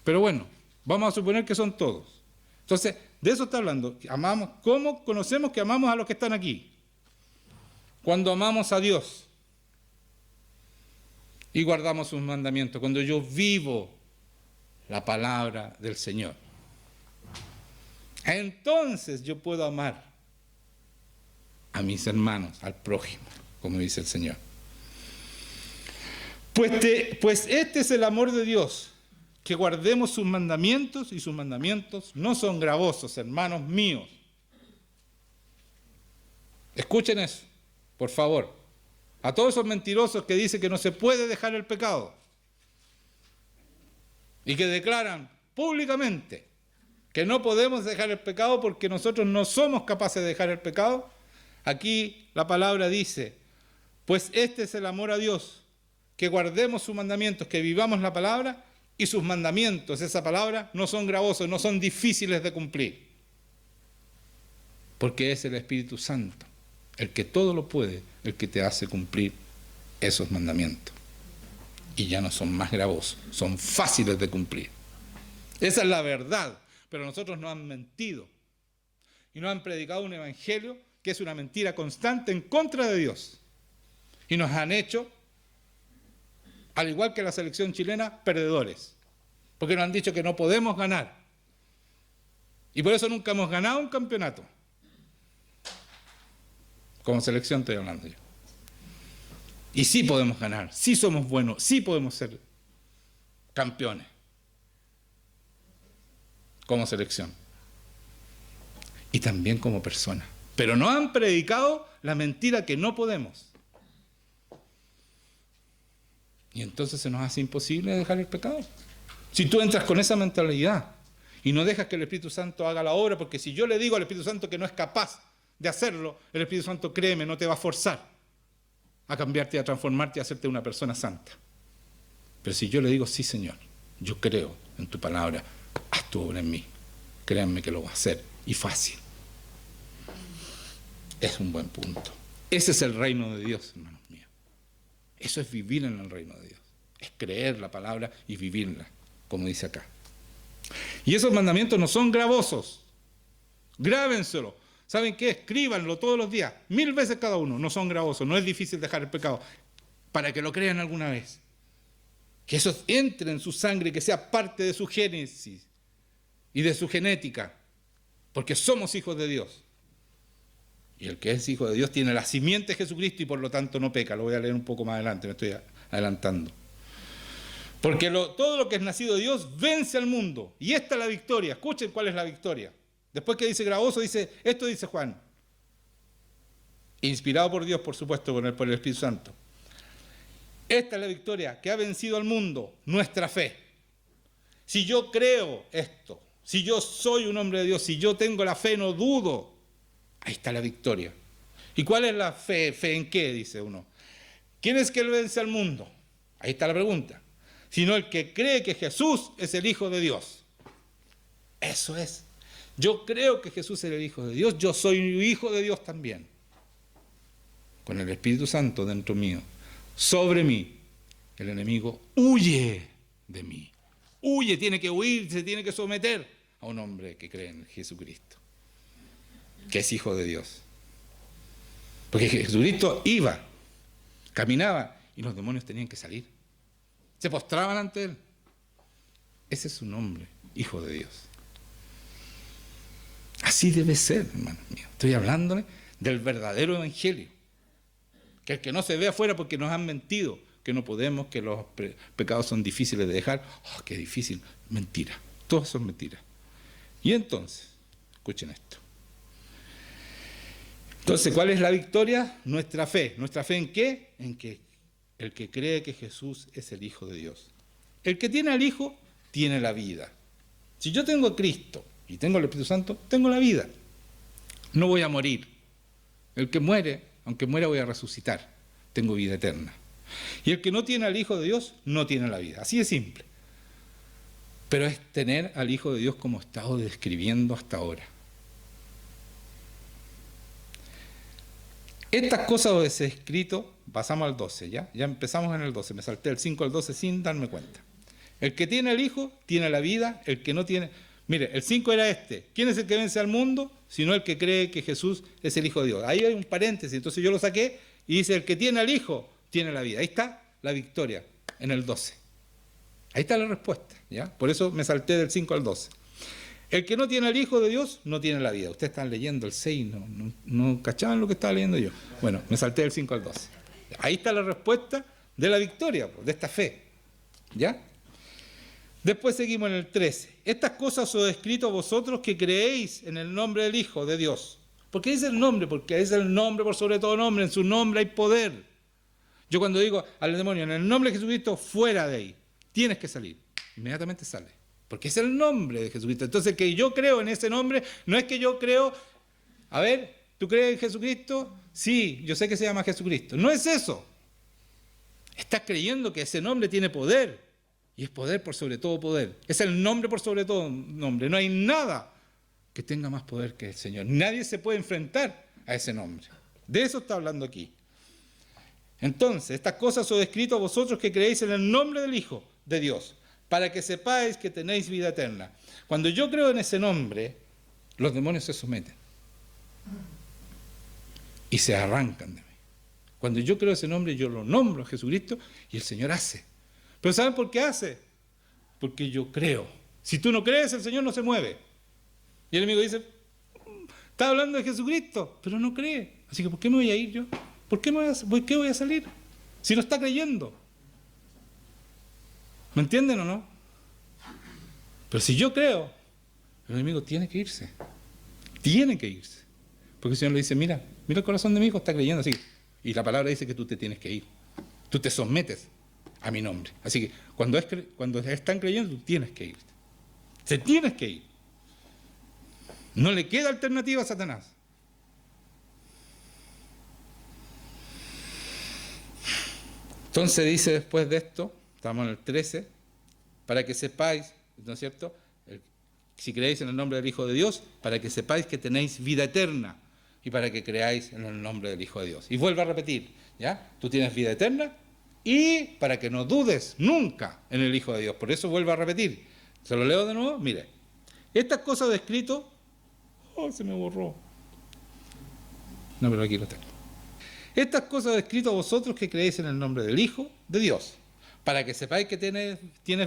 Pero bueno, vamos a suponer que son todos. Entonces, de eso está hablando. Amamos. ¿Cómo conocemos que amamos a los que están aquí? Cuando amamos a Dios y guardamos sus mandamientos, cuando yo vivo la palabra del Señor, entonces yo puedo amar a mis hermanos, al prójimo, como dice el Señor. Pues este es el amor de Dios, que guardemos sus mandamientos, y sus mandamientos no son gravosos, hermanos míos. Escuchen eso, por favor. A todos esos mentirosos que dicen que no se puede dejar el pecado y que declaran públicamente que no podemos dejar el pecado porque nosotros no somos capaces de dejar el pecado. Aquí la palabra dice, pues este es el amor a Dios, que guardemos sus mandamientos, que vivamos la palabra, y sus mandamientos, esa palabra, no son gravosos, no son difíciles de cumplir. Porque es el Espíritu Santo, el que todo lo puede, el que te hace cumplir esos mandamientos. Y ya no son más gravosos, son fáciles de cumplir. Esa es la verdad, pero nosotros nos han mentido. Y nos han predicado un evangelio que es una mentira constante en contra de Dios. Y nos han hecho, al igual que la selección chilena, perdedores. Porque nos han dicho que no podemos ganar. Y por eso nunca hemos ganado un campeonato. Como selección estoy hablando yo. Y sí podemos ganar, sí somos buenos, sí podemos ser campeones. Como selección. Y también como persona. Pero no han predicado la mentira que no podemos. Y entonces se nos hace imposible dejar el pecado. Si tú entras con esa mentalidad y no dejas que el Espíritu Santo haga la obra, porque si yo le digo al Espíritu Santo que no es capaz de hacerlo, el Espíritu Santo, créeme, no te va a forzar a cambiarte, a transformarte, a hacerte una persona santa. Pero si yo le digo, sí Señor, yo creo en tu palabra, haz tu obra en mí, créanme que lo va a hacer, y fácil. Es un buen punto. Ese es el reino de Dios, hermanos míos. Eso es vivir en el reino de Dios. Es creer la palabra y vivirla, como dice acá. Y esos mandamientos no son gravosos. Grábenselo. ¿Saben qué? Escríbanlo todos los días, 1000 veces cada uno. No son gravosos, no es difícil dejar el pecado. Para que lo crean alguna vez. Que eso entre en su sangre, que sea parte de su génesis y de su genética. Porque somos hijos de Dios. Y el que es hijo de Dios tiene la simiente de Jesucristo y por lo tanto no peca. Lo voy a leer un poco más adelante, me estoy adelantando. Porque todo lo que es nacido de Dios vence al mundo. Y esta es la victoria. Escuchen cuál es la victoria. Después que dice gravoso, esto dice Juan. Inspirado por Dios, por supuesto, por el Espíritu Santo. Esta es la victoria que ha vencido al mundo, nuestra fe. Si yo creo esto, si yo soy un hombre de Dios, si yo tengo la fe, no dudo. Ahí está la victoria. ¿Y cuál es la fe? ¿Fe en qué? Dice uno. ¿Quién es que vence al mundo? Ahí está la pregunta. Sino el que cree que Jesús es el Hijo de Dios. Eso es. Yo creo que Jesús es el Hijo de Dios. Yo soy hijo de Dios también. Con el Espíritu Santo dentro mío. Sobre mí. El enemigo huye de mí. Huye, tiene que huir, se tiene que someter a un hombre que cree en Jesucristo. Que es hijo de Dios. Porque Jesucristo iba, caminaba y los demonios tenían que salir. Se postraban ante él. Ese es su nombre, hijo de Dios. Así debe ser, hermanos míos. Estoy hablándole del verdadero evangelio. Que el que no se ve afuera porque nos han mentido, que no podemos, que los pecados son difíciles de dejar. ¡Oh, qué difícil! Mentira. Todos son mentiras. Y entonces, escuchen esto. Entonces, ¿cuál es la victoria? Nuestra fe. ¿Nuestra fe en qué? En que el que cree que Jesús es el Hijo de Dios. El que tiene al Hijo, tiene la vida. Si yo tengo a Cristo y tengo el Espíritu Santo, tengo la vida. No voy a morir. El que muere, aunque muera, voy a resucitar. Tengo vida eterna. Y el que no tiene al Hijo de Dios, no tiene la vida. Así de simple. Pero es tener al Hijo de Dios como he estado describiendo hasta ahora. Estas cosas os he escrito, pasamos al 12, ¿ya? Ya empezamos en el 12, me salté el 5 al 12 sin darme cuenta. El que tiene el Hijo, tiene la vida, el que no tiene... Mire, el 5 era este. ¿Quién es el que vence al mundo? Sino el que cree que Jesús es el Hijo de Dios. Ahí hay un paréntesis, entonces yo lo saqué y dice, el que tiene al Hijo, tiene la vida. Ahí está la victoria, en el 12. Ahí está la respuesta, ¿ya? Por eso me salté del 5 al 12. El que no tiene al Hijo de Dios, no tiene la vida. Ustedes están leyendo el 6, no cachaban lo que estaba leyendo yo. Bueno, me salté del 5 al 12. Ahí está la respuesta de la victoria, de esta fe, ¿ya? Después seguimos en el 13. Estas cosas os he escrito a vosotros que creéis en el nombre del Hijo de Dios, ¿Por qué dice el nombre? Porque es el nombre por sobre todo nombre. En su nombre hay poder. Yo cuando digo al demonio, en el nombre de Jesucristo, fuera de ahí, tienes que salir. Inmediatamente sale. Porque es el nombre de Jesucristo. Entonces, que yo creo en ese nombre, no es que yo creo, a ver, ¿tú crees en Jesucristo? Sí, yo sé que se llama Jesucristo. No es eso. Estás creyendo que ese nombre tiene poder. Y es poder por sobre todo poder. Es el nombre por sobre todo nombre. No hay nada que tenga más poder que el Señor. Nadie se puede enfrentar a ese nombre. De eso está hablando aquí. Entonces, estas cosas os he escrito a vosotros que creéis en el nombre del Hijo de Dios, para que sepáis que tenéis vida eterna. Cuando yo creo en ese nombre, los demonios se someten y se arrancan de mí. Cuando yo creo ese nombre, yo lo nombro a Jesucristo y el Señor hace. ¿Pero saben por qué hace? Porque yo creo. Si tú no crees, el Señor no se mueve. Y el enemigo dice, está hablando de Jesucristo, pero no cree. Así que ¿por qué me voy a ir yo? ¿Por qué voy a salir? Si no está creyendo. ¿Me entienden o no? Pero si yo creo, el enemigo tiene que irse. Tiene que irse. Porque el Señor le dice, mira el corazón de mi hijo está creyendo así. Y la palabra dice que tú te tienes que ir. Tú te sometes a mi nombre. Así que cuando están creyendo, tú tienes que irte. Se tienes que ir. No le queda alternativa a Satanás. Entonces dice después de esto, estamos en el 13, para que sepáis, ¿no es cierto? Si creéis en el nombre del Hijo de Dios, para que sepáis que tenéis vida eterna y para que creáis en el nombre del Hijo de Dios. Y vuelvo a repetir, ¿ya? Tú tienes vida eterna y para que no dudes nunca en el Hijo de Dios. Por eso vuelvo a repetir. ¿Se lo leo de nuevo? Mire, estas cosas de escrito, se me borró. No, pero aquí lo tengo. Estas cosas he escrito a vosotros que creéis en el nombre del Hijo de Dios, para que sepáis que tienes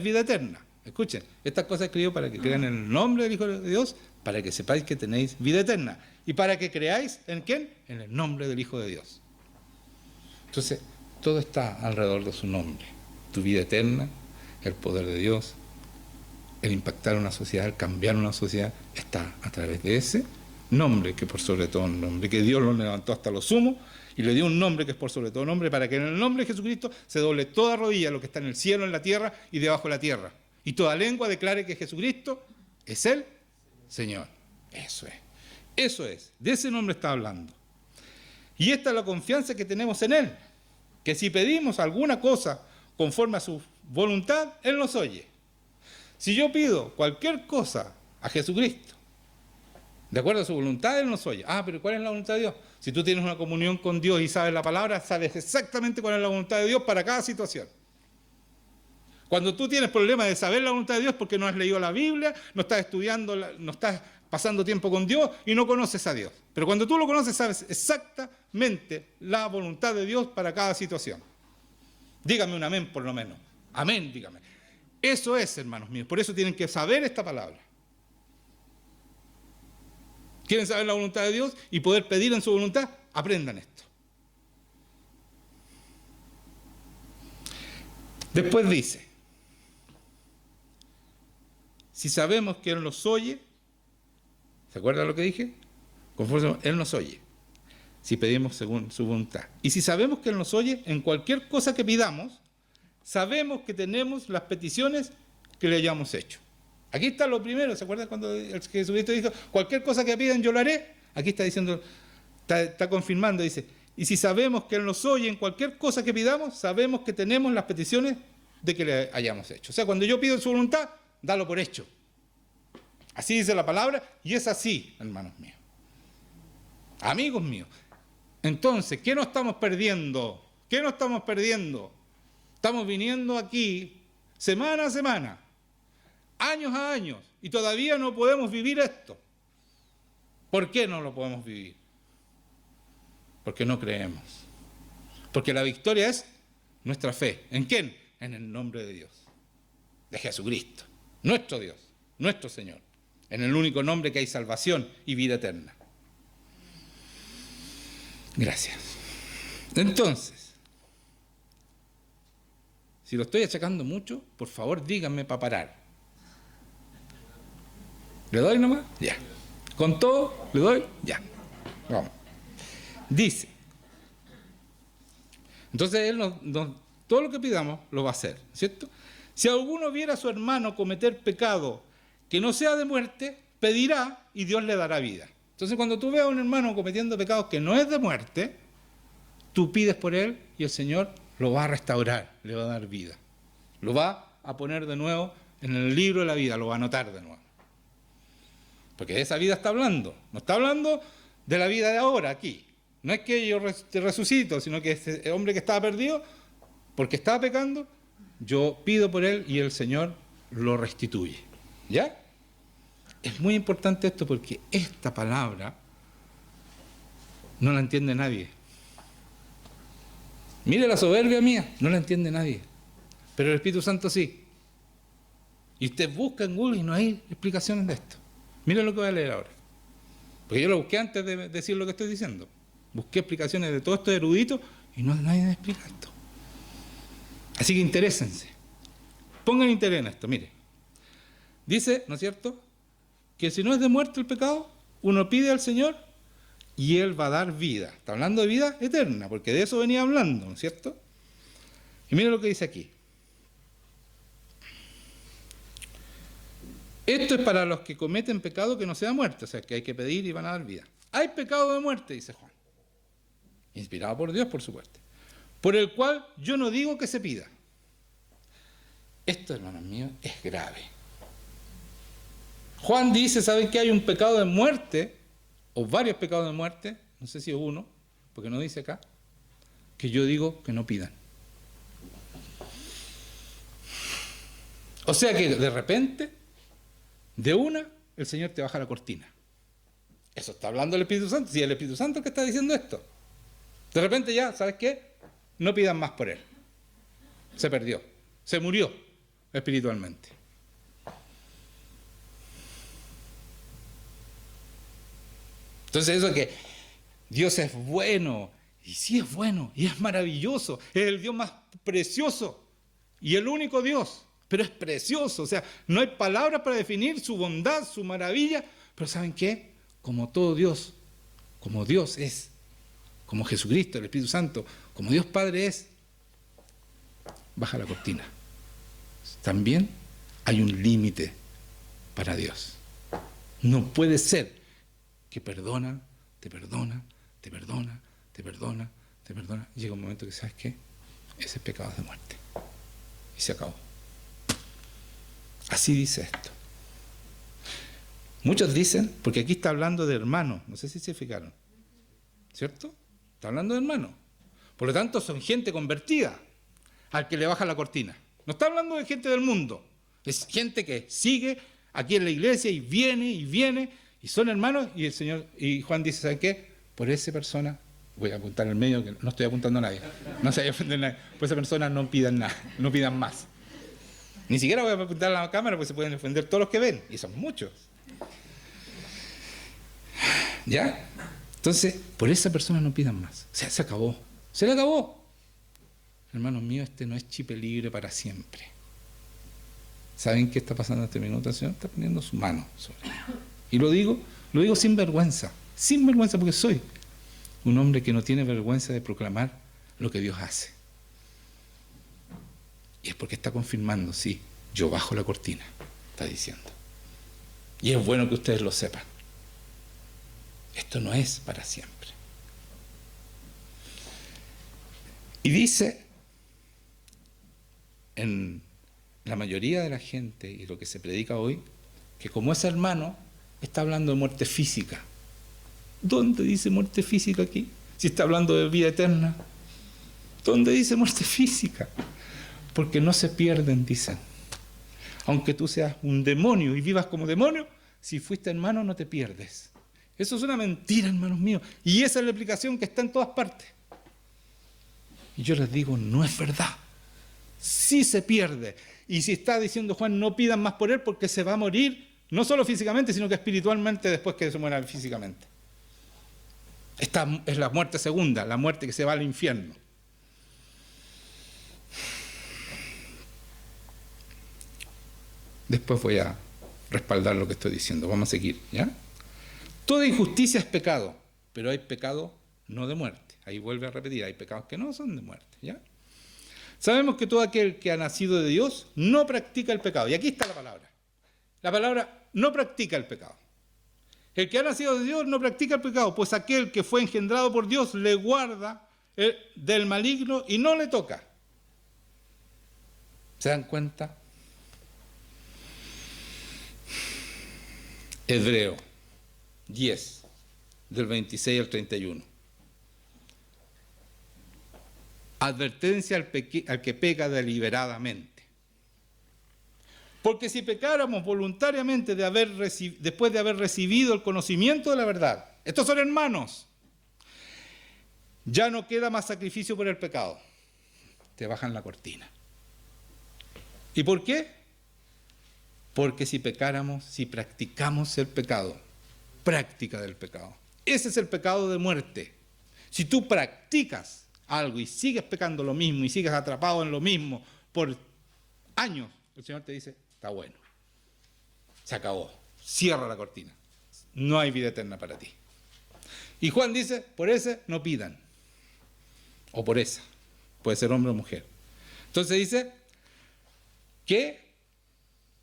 vida eterna. Escuchen, estas cosas he escrito para que crean en el nombre del Hijo de Dios, para que sepáis que tenéis vida eterna. Y para que creáis en ¿quién? En el nombre del Hijo de Dios. Entonces, todo está alrededor de su nombre. Tu vida eterna, el poder de Dios, el impactar una sociedad, el cambiar una sociedad, está a través de ese nombre que por sobre todo nombre, que Dios lo levantó hasta lo sumo y le dio un nombre que es por sobre todo nombre, para que en el nombre de Jesucristo se doble toda rodilla, lo que está en el cielo, en la tierra y debajo de la tierra. Y toda lengua declare que Jesucristo es el Señor. Eso es. Eso es. De ese nombre está hablando. Y esta es la confianza que tenemos en Él. Que si pedimos alguna cosa conforme a su voluntad, Él nos oye. Si yo pido cualquier cosa a Jesucristo, de acuerdo a su voluntad, Él nos oye. Pero ¿cuál es la voluntad de Dios? Si tú tienes una comunión con Dios y sabes la palabra, sabes exactamente cuál es la voluntad de Dios para cada situación. Cuando tú tienes problemas de saber la voluntad de Dios porque no has leído la Biblia, no estás estudiando, no estás pasando tiempo con Dios y no conoces a Dios. Pero cuando tú lo conoces, sabes exactamente la voluntad de Dios para cada situación. Dígame un amén por lo menos. Amén, dígame. Eso es, hermanos míos. Por eso tienen que saber esta palabra. ¿Quieren saber la voluntad de Dios y poder pedir en su voluntad? Aprendan esto. Después dice, si sabemos que Él nos oye, ¿se acuerdan lo que dije? Conforme Él nos oye, si pedimos según su voluntad. Y si sabemos que Él nos oye, en cualquier cosa que pidamos, sabemos que tenemos las peticiones que le hayamos hecho. Aquí está lo primero, ¿se acuerdan cuando Jesucristo dijo, cualquier cosa que pidan yo lo haré? Aquí está diciendo, está confirmando, dice, y si sabemos que Él nos oye en cualquier cosa que pidamos, sabemos que tenemos las peticiones de que le hayamos hecho. O sea, cuando yo pido su voluntad, dalo por hecho. Así dice la palabra, y es así, hermanos míos. Amigos míos. Entonces, ¿qué no estamos perdiendo? ¿Qué no estamos perdiendo? Estamos viniendo aquí semana a semana, años a años, y todavía no podemos vivir esto. ¿Por qué no lo podemos vivir? Porque no creemos. Porque la victoria es nuestra fe. ¿En quién? En el nombre de Dios, de Jesucristo, nuestro Dios, nuestro Señor, en el único nombre que hay salvación y vida eterna. Gracias. Entonces, si lo estoy achacando mucho, por favor díganme para parar. ¿Le doy nomás? Ya. ¿Con todo? ¿Le doy? Ya. Vamos. Dice, entonces Él todo lo que pidamos lo va a hacer, ¿cierto? Si alguno viera a su hermano cometer pecado que no sea de muerte, pedirá y Dios le dará vida. Entonces cuando tú veas a un hermano cometiendo pecados que no es de muerte, tú pides por él y el Señor lo va a restaurar, le va a dar vida. Lo va a poner de nuevo en el libro de la vida, lo va a anotar de nuevo. Porque de esa vida está hablando. No está hablando de la vida de ahora, aquí. No es que yo te resucito, sino que ese hombre que estaba perdido, porque estaba pecando, yo pido por él y el Señor lo restituye. ¿Ya? Es muy importante esto porque esta palabra no la entiende nadie. Mire la soberbia mía, no la entiende nadie. Pero el Espíritu Santo sí. Y usted busca en Google y no hay explicaciones de esto. Mire lo que voy a leer ahora. Porque yo lo busqué antes de decir lo que estoy diciendo. Busqué explicaciones de todo esto erudito y nadie me explica esto. Así que interésense. Pongan interés en esto, mire. Dice, ¿no es cierto?, que si no es de muerte el pecado, uno pide al Señor y Él va a dar vida. Está hablando de vida eterna, porque de eso venía hablando, ¿no es cierto? Y mire lo que dice aquí. Esto es para los que cometen pecado que no sea muerte, o sea, que hay que pedir y van a dar vida. Hay pecado de muerte, dice Juan, inspirado por Dios, por supuesto, por el cual yo no digo que se pida. Esto, hermanos míos, es grave. Juan dice, ¿saben qué? Hay un pecado de muerte, o varios pecados de muerte, no sé si es uno, porque no dice acá, que yo digo que no pidan. O sea que de repente, de una, el Señor te baja la cortina. Eso está hablando el Espíritu Santo, si es el Espíritu Santo el que está diciendo esto. De repente ya, ¿sabes qué? No pidan más por él. Se perdió, se murió espiritualmente. Entonces eso que Dios es bueno, y sí es bueno, y es maravilloso, es el Dios más precioso, y el único Dios, pero es precioso, o sea, no hay palabras para definir su bondad, su maravilla, pero ¿saben qué? Como todo Dios, como Dios es, como Jesucristo, el Espíritu Santo, como Dios Padre es, baja la cortina. También hay un límite para Dios. No puede ser que perdona, te perdona, te perdona, te perdona, te perdona. Llega un momento que, ¿sabes qué? Ese pecado es de muerte. Y se acabó. Así dice esto. Muchos dicen, porque aquí está hablando de hermanos, no sé si se fijaron, ¿cierto? Está hablando de hermanos. Por lo tanto, son gente convertida al que le baja la cortina. No está hablando de gente del mundo. Es gente que sigue aquí en la iglesia y viene, y son hermanos, y el Señor, y Juan dice, ¿saben qué? Por esa persona, voy a apuntar en el medio, que no estoy apuntando a nadie, no se vaya a ofender a nadie, por esa persona no pidan nada, no pidan más. Ni siquiera voy a apuntar a la cámara porque se pueden ofender todos los que ven, y son muchos. ¿Ya? Entonces, por esa persona no pidan más. O sea, se acabó. Se le acabó. Hermanos míos, este no es chip libre para siempre. ¿Saben qué está pasando en este minuto? El Señor está poniendo su mano sobre él. Y lo digo sin vergüenza porque soy un hombre que no tiene vergüenza de proclamar lo que Dios hace. Y es porque está confirmando, sí, yo bajo la cortina, está diciendo. Y es bueno que ustedes lo sepan. Esto no es para siempre. Y dice, en la mayoría de la gente, y lo que se predica hoy, que como ese hermano está hablando de muerte física. ¿Dónde dice muerte física aquí? Si está hablando de vida eterna. ¿Dónde dice muerte física? Porque no se pierden, dicen. Aunque tú seas un demonio y vivas como demonio, si fuiste hermano no te pierdes. Eso es una mentira, hermanos míos. Y esa es la explicación que está en todas partes. Y yo les digo, no es verdad. Sí se pierde. Y si está diciendo Juan, no pidan más por él porque se va a morir, no solo físicamente, sino que espiritualmente después que se muera físicamente. Esta es la muerte segunda, la muerte que se va al infierno. Después voy a respaldar lo que estoy diciendo. Vamos a seguir, ¿ya? Toda injusticia es pecado. pero hay pecados no de muerte. Ahí vuelve a repetir, hay pecados que no son de muerte, ¿ya? Sabemos que todo aquel que ha nacido de Dios no practica el pecado. Y aquí está la palabra. La palabra no practica el pecado. El que ha nacido de Dios no practica el pecado, pues aquel que fue engendrado por Dios le guarda del maligno y no le toca. ¿Se dan cuenta? Hebreo 10, del 26 al 31. Advertencia al que peca deliberadamente. Porque si pecáramos voluntariamente después de haber recibido el conocimiento de la verdad, estos son hermanos, ya no queda más sacrificio por el pecado. Te bajan la cortina. ¿Y por qué? Porque si practicamos el pecado, práctica del pecado. Ese es el pecado de muerte. Si tú practicas algo y sigues pecando lo mismo y sigues atrapado en lo mismo por años, el Señor te dice, está bueno, se acabó, cierra la cortina, no hay vida eterna para ti. Y Juan dice, por ese no pidan, o por esa, puede ser hombre o mujer. Entonces dice que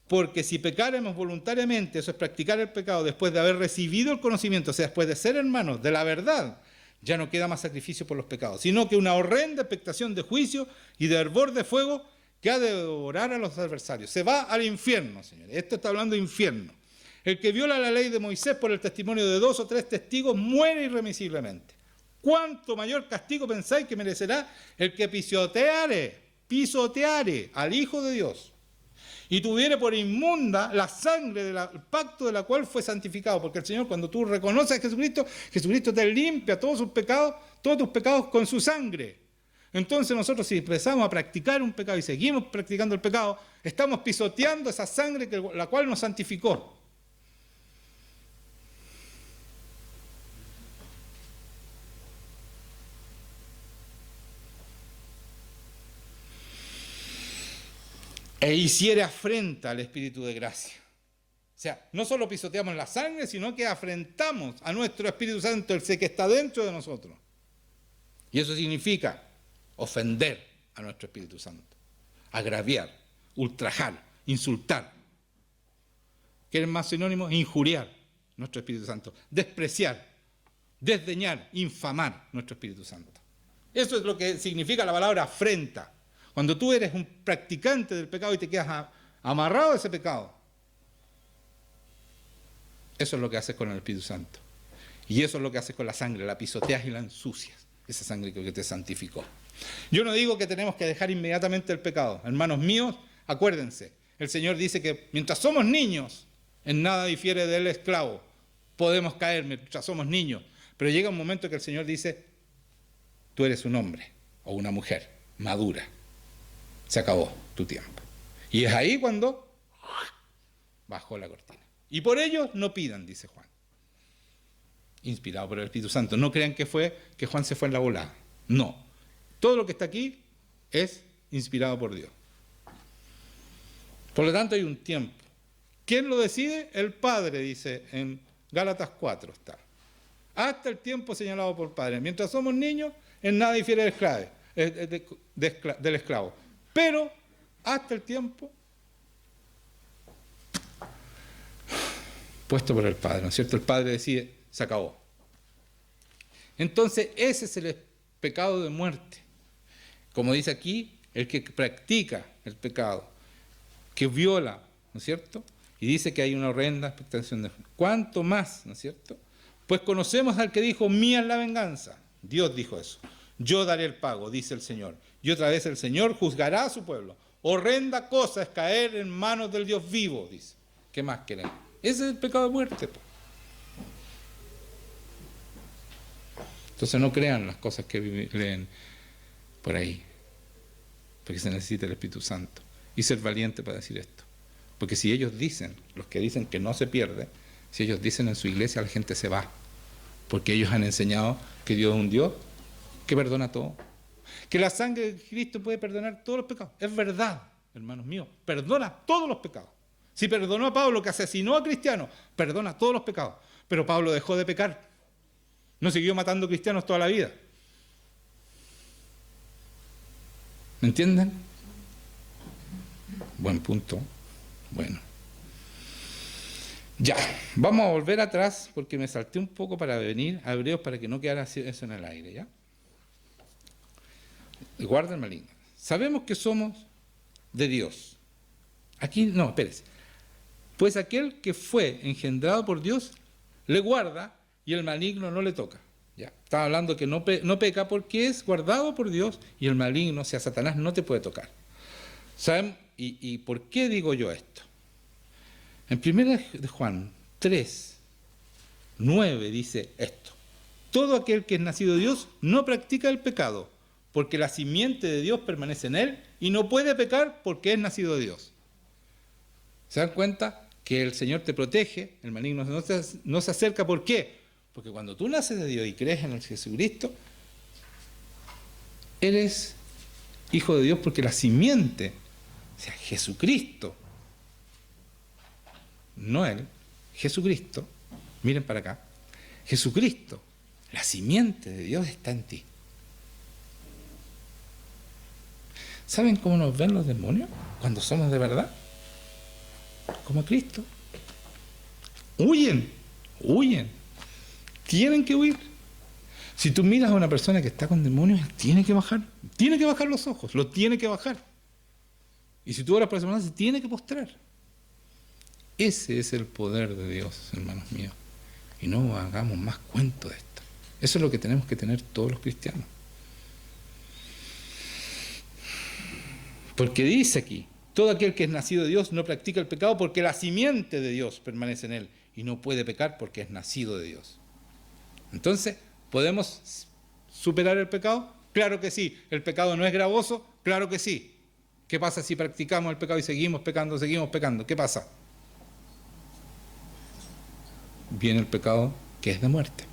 porque si pecáramos voluntariamente, eso es practicar el pecado después de haber recibido el conocimiento, o sea, después de ser hermanos de la verdad, ya no queda más sacrificio por los pecados, sino que una horrenda expectación de juicio y de hervor de fuego que ha de devorar a los adversarios. Se va al infierno, señores. Esto está hablando de infierno. El que viola la ley de Moisés por el testimonio de 2 o 3 testigos muere irremisiblemente. ¿Cuánto mayor castigo pensáis que merecerá el que pisoteare al Hijo de Dios y tuviere por inmunda la sangre del pacto de la cual fue santificado? Porque el Señor, cuando tú reconoces a Jesucristo, Jesucristo te limpia todos tus pecados con su sangre. Entonces nosotros, si empezamos a practicar un pecado y seguimos practicando el pecado, estamos pisoteando esa sangre la cual nos santificó. E hiciere afrenta al Espíritu de gracia. O sea, no solo pisoteamos la sangre, sino que afrentamos a nuestro Espíritu Santo, el que está dentro de nosotros. Y eso significa ofender a nuestro Espíritu Santo, agraviar, ultrajar, insultar. ¿Qué es más sinónimo? Injuriar nuestro Espíritu Santo, despreciar, desdeñar, infamar nuestro Espíritu Santo. Eso es lo que significa la palabra afrenta. Cuando tú eres un practicante del pecado y te quedas amarrado a ese pecado, eso es lo que haces con el Espíritu Santo. Y eso es lo que haces con la sangre, la pisoteas y la ensucias, esa sangre que te santificó. Yo no digo que tenemos que dejar inmediatamente el pecado. Hermanos míos, acuérdense, el Señor dice que mientras somos niños, en nada difiere del esclavo. Podemos caer mientras somos niños, pero llega un momento que el Señor dice, tú eres un hombre o una mujer madura. Se acabó tu tiempo. Y es ahí cuando bajó la cortina. Y por ellos no pidan, dice Juan. Inspirado por el Espíritu Santo. No crean que Juan se fue en la volada. No. Todo lo que está aquí es inspirado por Dios. Por lo tanto hay un tiempo. ¿Quién lo decide? El Padre, dice en Gálatas 4 está. Hasta el tiempo señalado por el Padre. Mientras somos niños, en nada difiere del esclavo. Pero hasta el tiempo puesto por el Padre, ¿no es cierto? El Padre decide, se acabó. Entonces ese es el pecado de muerte. Como dice aquí, el que practica el pecado, que viola, ¿no es cierto? Y dice que hay una horrenda expectación de... ¿Cuánto más, ¿no es cierto? Pues conocemos al que dijo, mía es la venganza. Dios dijo eso. Yo daré el pago, dice el Señor. Y otra vez el Señor juzgará a su pueblo. Horrenda cosa es caer en manos del Dios vivo, dice. ¿Qué más queremos? Ese es el pecado de muerte. Entonces no crean las cosas que leen por ahí. Porque se necesita el Espíritu Santo. Y ser valiente para decir esto. Porque si ellos dicen, los que dicen que no se pierde, si ellos dicen en su iglesia, la gente se va. Porque ellos han enseñado que Dios es un Dios que perdona todo. Que la sangre de Cristo puede perdonar todos los pecados. Es verdad, hermanos míos. Perdona todos los pecados. Si perdonó a Pablo que asesinó a cristianos, perdona todos los pecados. Pero Pablo dejó de pecar. No siguió matando cristianos toda la vida. ¿Me entienden? Buen punto. Bueno. Ya, vamos a volver atrás porque me salté un poco para venir a Hebreos para que no quedara eso en el aire, ¿ya? Guarda el maligno. Sabemos que somos de Dios. Aquí, no, espérese. Pues aquel que fue engendrado por Dios le guarda y el maligno no le toca. Ya, estaba hablando que no peca porque es guardado por Dios y el maligno, o sea, Satanás, no te puede tocar. ¿Saben? ¿Y por qué digo yo esto? En 1 de Juan 3, 9 dice esto. Todo aquel que es nacido de Dios no practica el pecado, porque la simiente de Dios permanece en él y no puede pecar porque es nacido de Dios. ¿Se dan cuenta? Que el Señor te protege, el maligno no se acerca. ¿Por qué? Porque cuando tú naces de Dios y crees en el Jesucristo, eres hijo de Dios porque la simiente, o sea, Jesucristo, no él, Jesucristo, miren para acá, Jesucristo, la simiente de Dios está en ti. ¿Saben cómo nos ven los demonios cuando somos de verdad? Como Cristo. Huyen, tienen que huir. Si tú miras a una persona que está con demonios, tiene que bajar los ojos, lo tiene que bajar. Y si tú oras por esa persona, se tiene que postrar. Ese es el poder de Dios, hermanos míos. Y no hagamos más cuento de esto. Eso es lo que tenemos que tener todos los cristianos. Porque dice aquí, todo aquel que es nacido de Dios no practica el pecado porque la simiente de Dios permanece en él y no puede pecar porque es nacido de Dios. Entonces, ¿podemos superar el pecado? Claro que sí. ¿El pecado no es gravoso? Claro que sí. ¿Qué pasa si practicamos el pecado y seguimos pecando? ¿Qué pasa? Viene el pecado que es de muerte.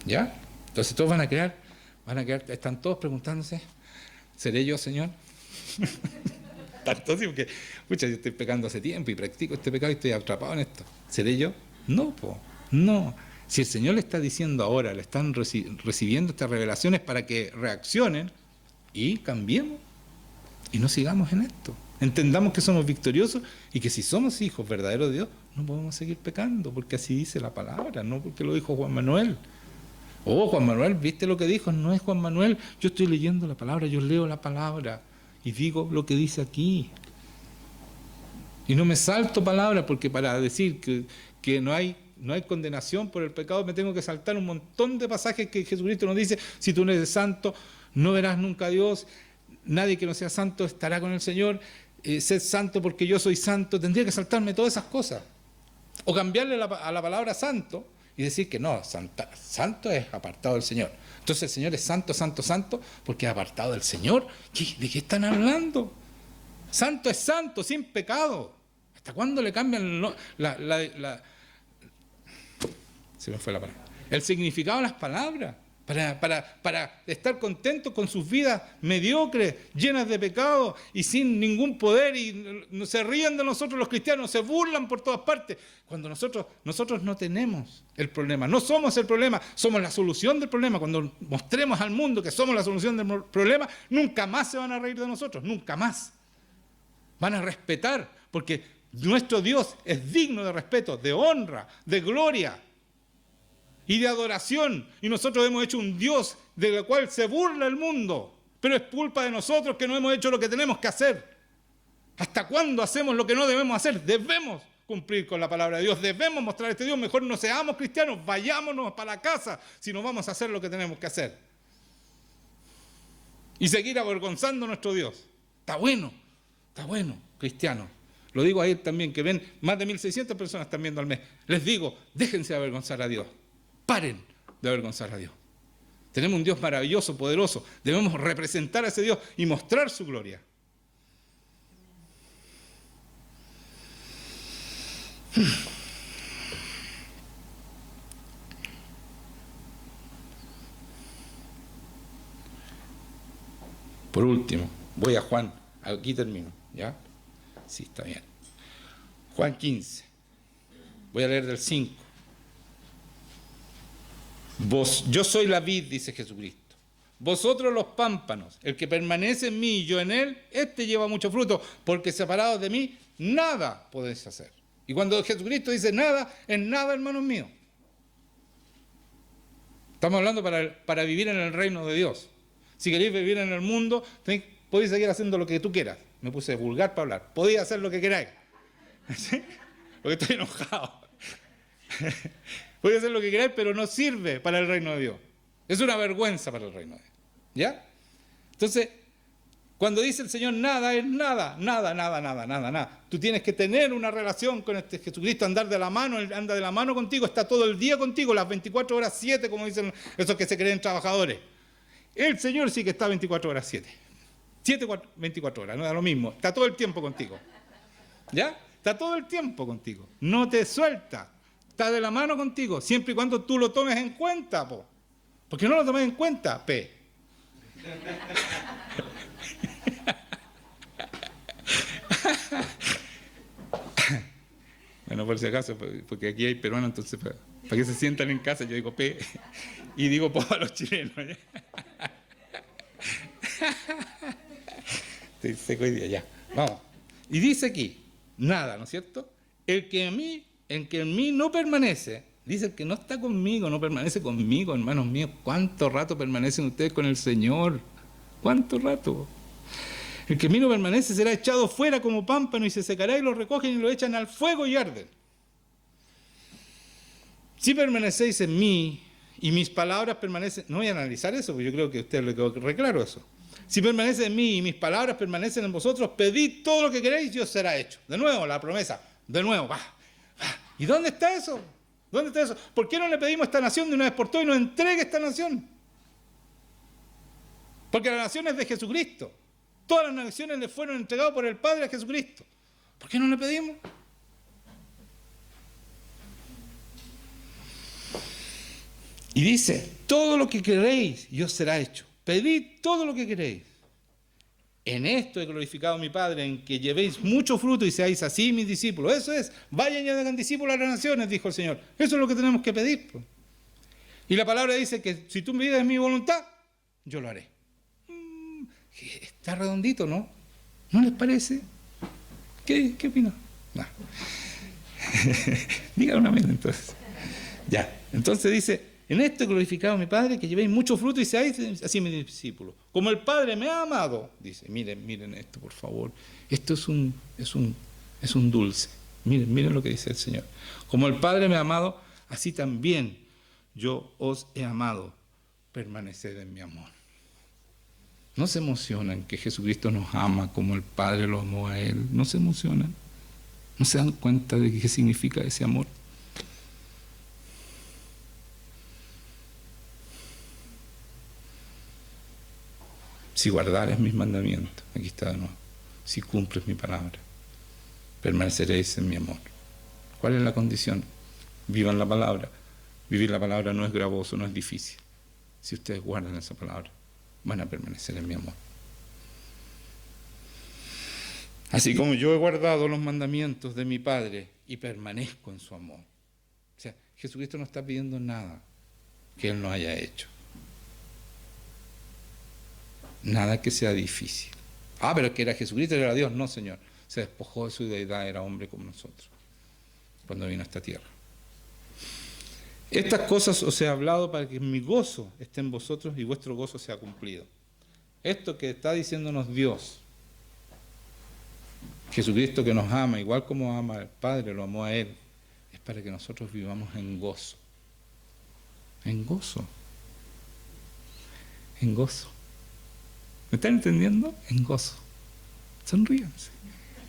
¿Ya? Entonces todos van a quedar, están todos preguntándose, ¿seré yo, Señor? Tanto así porque, pucha, yo estoy pecando hace tiempo y practico este pecado y estoy atrapado en esto. ¿Seré yo? No, no. Si el Señor le está diciendo ahora, le están recibiendo estas revelaciones para que reaccionen y cambiemos y no sigamos en esto. Entendamos que somos victoriosos y que si somos hijos verdaderos de Dios, no podemos seguir pecando, porque así dice la palabra, no porque lo dijo Juan Manuel. Oh, Juan Manuel, ¿viste lo que dijo? No es Juan Manuel, yo estoy leyendo la palabra, yo leo la palabra y digo lo que dice aquí. Y no me salto palabras, porque para decir que no hay condenación por el pecado, me tengo que saltar un montón de pasajes que Jesucristo nos dice, si tú no eres santo, no verás nunca a Dios, nadie que no sea santo estará con el Señor, sed santo porque yo soy santo. Tendría que saltarme todas esas cosas. O cambiarle a la palabra santo y decir que no, santo es apartado del Señor. Entonces el Señor es santo, santo, santo, porque es apartado del Señor. ¿De qué están hablando? Santo es santo, sin pecado. ¿Hasta cuándo le cambian se me fue la palabra? El significado de las palabras. Para estar contentos con sus vidas mediocres, llenas de pecado y sin ningún poder, y se ríen de nosotros los cristianos, se burlan por todas partes, cuando nosotros no tenemos el problema, no somos el problema, somos la solución del problema. Cuando mostremos al mundo que somos la solución del problema, nunca más se van a reír de nosotros, nunca más. Van a respetar, porque nuestro Dios es digno de respeto, de honra, de gloria y de adoración, y nosotros hemos hecho un Dios del cual se burla el mundo, pero es culpa de nosotros que no hemos hecho lo que tenemos que hacer. ¿Hasta cuándo hacemos lo que no debemos hacer? Debemos cumplir con la palabra de Dios, debemos mostrar a este Dios. Mejor no seamos cristianos, vayámonos para la casa si no vamos a hacer lo que tenemos que hacer y seguir avergonzando a nuestro Dios. Está bueno, cristianos. Lo digo a él también, que ven, más de 1.600 personas están viendo al mes. Les digo, déjense de avergonzar a Dios. Paren de avergonzar a Dios. Tenemos un Dios maravilloso, poderoso. Debemos representar a ese Dios y mostrar su gloria. Por último, voy a Juan. Aquí termino, ¿ya? Sí, está bien. Juan 15. Voy a leer del 5. Yo soy la vid, dice Jesucristo. Vosotros los pámpanos, el que permanece en mí y yo en él, este lleva mucho fruto, porque separados de mí, nada podéis hacer. Y cuando Jesucristo dice nada, es nada, hermanos míos. Estamos hablando para vivir en el reino de Dios. Si queréis vivir en el mundo, podéis seguir haciendo lo que tú quieras. Me puse vulgar para hablar. Podéis hacer lo que queráis. ¿Sí? Porque estoy enojado. Podéis hacer lo que queráis, pero no sirve para el reino de Dios. Es una vergüenza para el reino de Dios. ¿Ya? Entonces, cuando dice el Señor nada, es nada, nada, nada, nada, nada, nada. Tú tienes que tener una relación con este Jesucristo, andar de la mano, Él anda de la mano contigo, está todo el día contigo, las 24 horas 7, como dicen esos que se creen trabajadores. El Señor sí que está 24 horas 7. 24 horas, no da lo mismo, está todo el tiempo contigo. ¿Ya? Está todo el tiempo contigo. No te suelta. Está de la mano contigo, siempre y cuando tú lo tomes en cuenta, po. Porque no lo tomes en cuenta, P. Bueno, por si acaso, porque aquí hay peruanos, entonces para que se sientan en casa, yo digo P y digo po a los chilenos. Estoy seco hoy día, ya. Vamos. Y dice aquí, nada, ¿no es cierto? El que en mí no permanece, dice el que no está conmigo, no permanece conmigo, hermanos míos. ¿Cuánto rato permanecen ustedes con el Señor? ¿Cuánto rato? El que en mí no permanece será echado fuera como pámpano y se secará y lo recogen y lo echan al fuego y arden. Si permanecéis en mí y mis palabras permanecen... No voy a analizar eso, porque yo creo que a ustedes les quedó re claro eso. Si permanece en mí y mis palabras permanecen en vosotros, pedid todo lo que queréis y os será hecho. De nuevo, la promesa. De nuevo, va. ¿Y dónde está eso? ¿Dónde está eso? ¿Por qué no le pedimos a esta nación de una vez por todas y nos entregue esta nación? Porque la nación es de Jesucristo. Todas las naciones le fueron entregadas por el Padre a Jesucristo. ¿Por qué no le pedimos? Y dice, todo lo que queréis y os será hecho. Pedid todo lo que queréis. En esto he glorificado a mi Padre, en que llevéis mucho fruto y seáis así mis discípulos. Eso es, vayan y hagan discípulos a las naciones, dijo el Señor. Eso es lo que tenemos que pedir. Pues. Y la palabra dice que si tú me pides mi voluntad, yo lo haré. Está redondito, ¿no? ¿No les parece? ¿Qué opinan? No. Digan una vez entonces. Ya, entonces dice... En esto he glorificado a mi Padre, que llevéis mucho fruto y seáis así mis discípulos. Como el Padre me ha amado, dice, miren esto, por favor. Esto es un dulce. Miren lo que dice el Señor. Como el Padre me ha amado, así también yo os he amado. Permaneced en mi amor. ¿No se emocionan que Jesucristo nos ama como el Padre lo amó a Él? ¿No se emocionan? ¿No se dan cuenta de qué significa ese amor? Si guardares mis mandamientos, aquí está de nuevo, si cumples mi palabra, permaneceréis en mi amor. ¿Cuál es la condición? Vivan la palabra. Vivir la palabra no es gravoso, no es difícil. Si ustedes guardan esa palabra, van a permanecer en mi amor. Así como yo he guardado los mandamientos de mi Padre y permanezco en su amor. O sea, Jesucristo no está pidiendo nada que Él no haya hecho. Nada que sea difícil. Pero que era Jesucristo, era Dios. No, Señor. Se despojó de su deidad, era hombre como nosotros, cuando vino a esta tierra. Estas cosas os he hablado para que mi gozo esté en vosotros y vuestro gozo sea cumplido. Esto que está diciéndonos Dios, Jesucristo que nos ama, igual como ama al Padre, lo amó a Él, es para que nosotros vivamos en gozo. En gozo. En gozo. ¿Me están entendiendo? En gozo. Sonríanse.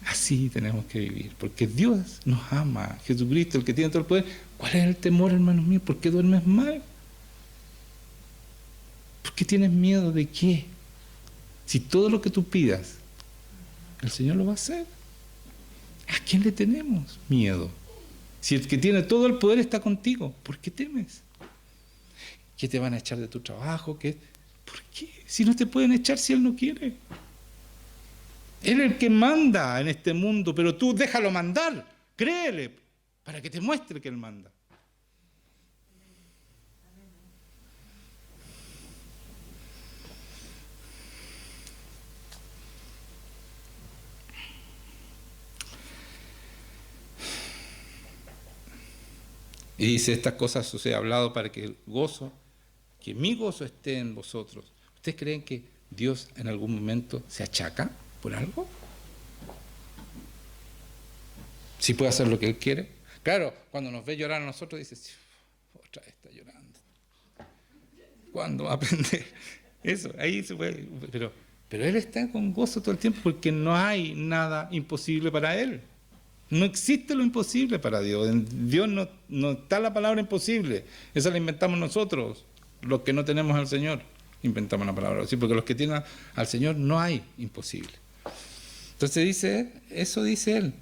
Así tenemos que vivir, porque Dios nos ama. Jesucristo, el que tiene todo el poder. ¿Cuál es el temor, hermanos míos? ¿Por qué duermes mal? ¿Por qué tienes miedo de qué? Si todo lo que tú pidas, el Señor lo va a hacer. ¿A quién le tenemos miedo? Si el que tiene todo el poder está contigo, ¿por qué temes? ¿Que te van a echar de tu trabajo? ¿Por qué? Si no te pueden echar si Él no quiere. Él es el que manda en este mundo, pero tú déjalo mandar, créele, para que te muestre que Él manda. Y dice, estas cosas os he hablado para que que mi gozo esté en vosotros. ¿Ustedes creen que Dios en algún momento se achaca por algo? ¿Sí puede hacer lo que Él quiere? Claro, cuando nos ve llorar a nosotros dice, otra vez está llorando. ¿Cuándo va a aprender? Eso, ahí se puede. Pero Él está con gozo todo el tiempo porque no hay nada imposible para Él. No existe lo imposible para Dios. En Dios no está la palabra imposible. Esa la inventamos nosotros, los que no tenemos al Señor. Inventamos la palabra así, porque los que tienen al Señor no hay imposible. Entonces eso dice Él,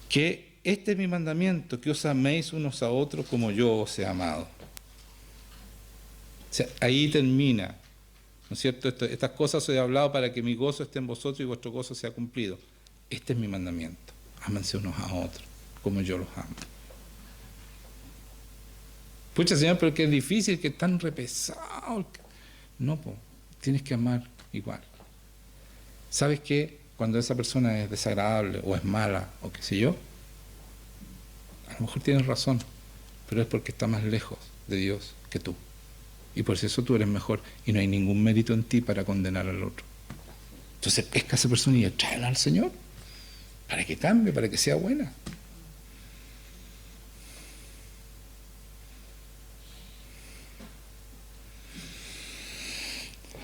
que este es mi mandamiento, que os améis unos a otros como yo os he amado. O sea, ahí termina, ¿no es cierto? Estas cosas os he hablado para que mi gozo esté en vosotros y vuestro gozo sea cumplido. Este es mi mandamiento. Ámense unos a otros, como yo los amo. Pucha, Señor, pero que es difícil, que es tan repesado. No, tienes que amar igual. ¿Sabes qué? Cuando esa persona es desagradable o es mala o qué sé yo, a lo mejor tienes razón, pero es porque está más lejos de Dios que tú. Y por eso tú eres mejor y no hay ningún mérito en ti para condenar al otro. Entonces pesca a esa persona y tráela al Señor para que cambie, para que sea buena.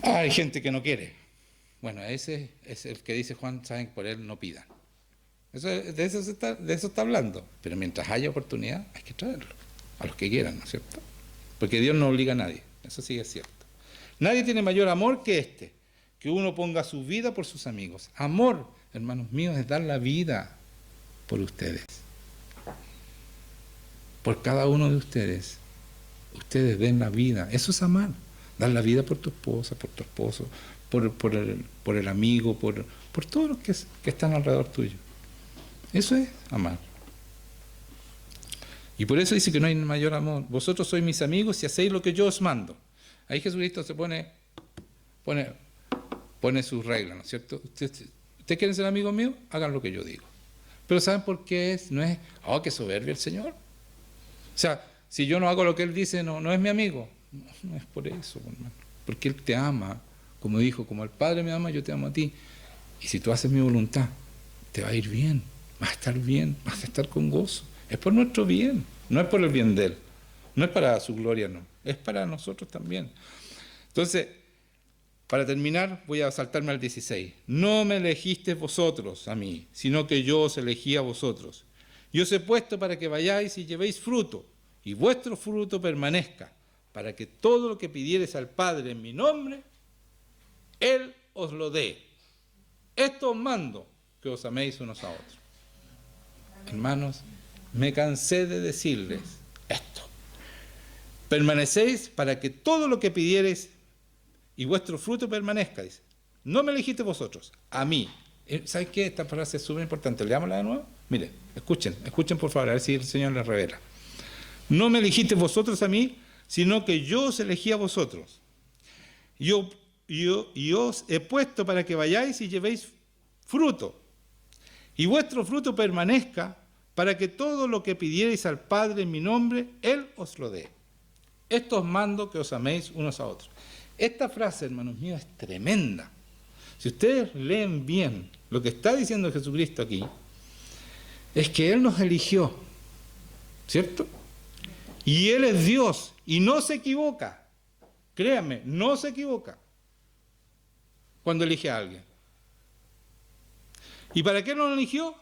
Hay gente que no quiere. Bueno, ese es el que dice Juan, saben, por él no pidan. De eso está hablando. Pero mientras haya oportunidad, hay que traerlo. A los que quieran, ¿no es cierto? Porque Dios no obliga a nadie. Eso sí es cierto. Nadie tiene mayor amor que que uno ponga su vida por sus amigos. Amor, hermanos míos, es dar la vida por ustedes. Por cada uno de ustedes. Ustedes den la vida. Eso es amar. Dar la vida por tu esposa, por tu esposo, por el amigo, por todos los que están alrededor tuyo. Eso es amar. Y por eso dice que no hay mayor amor. Vosotros sois mis amigos y hacéis lo que yo os mando. Ahí Jesucristo se pone sus reglas, ¿no es cierto? ¿Ustedes quieren ser amigos míos? Hagan lo que yo digo. Pero ¿saben por qué no es, qué soberbio el Señor? O sea, si yo no hago lo que Él dice, no es mi amigo. No es por eso, hermano. Porque Él te ama, como dijo, como el Padre me ama, yo te amo a ti. Y si tú haces mi voluntad, te va a ir bien, vas a estar bien, vas a estar con gozo. Es por nuestro bien, no es por el bien de Él. No es para su gloria, no. Es para nosotros también. Entonces, para terminar, voy a saltarme al 16. No me elegisteis vosotros a mí, sino que yo os elegí a vosotros. Y os he puesto para que vayáis y llevéis fruto, y vuestro fruto permanezca, para que todo lo que pidiereis al Padre en mi nombre, Él os lo dé. Esto os mando, que os améis unos a otros. Hermanos, me cansé de decirles esto. Permanecéis para que todo lo que pidiereis y vuestro fruto permanezca, dice. No me elegiste vosotros, a mí. ¿Sabes qué? Esta frase es súper importante. Leámosla de nuevo. Mire, escuchen por favor, a ver si el Señor les revela. No me elegiste vosotros a mí, sino que yo os elegí a vosotros. Y os he puesto para que vayáis y llevéis fruto. Y vuestro fruto permanezca, para que todo lo que pidierais al Padre en mi nombre, Él os lo dé. Esto os mando, que os améis unos a otros. Esta frase, hermanos míos, es tremenda. Si ustedes leen bien lo que está diciendo Jesucristo aquí, es que Él nos eligió, ¿cierto? Y Él es Dios y no se equivoca. Créanme, no se equivoca cuando elige a alguien. ¿Y para qué nos eligió?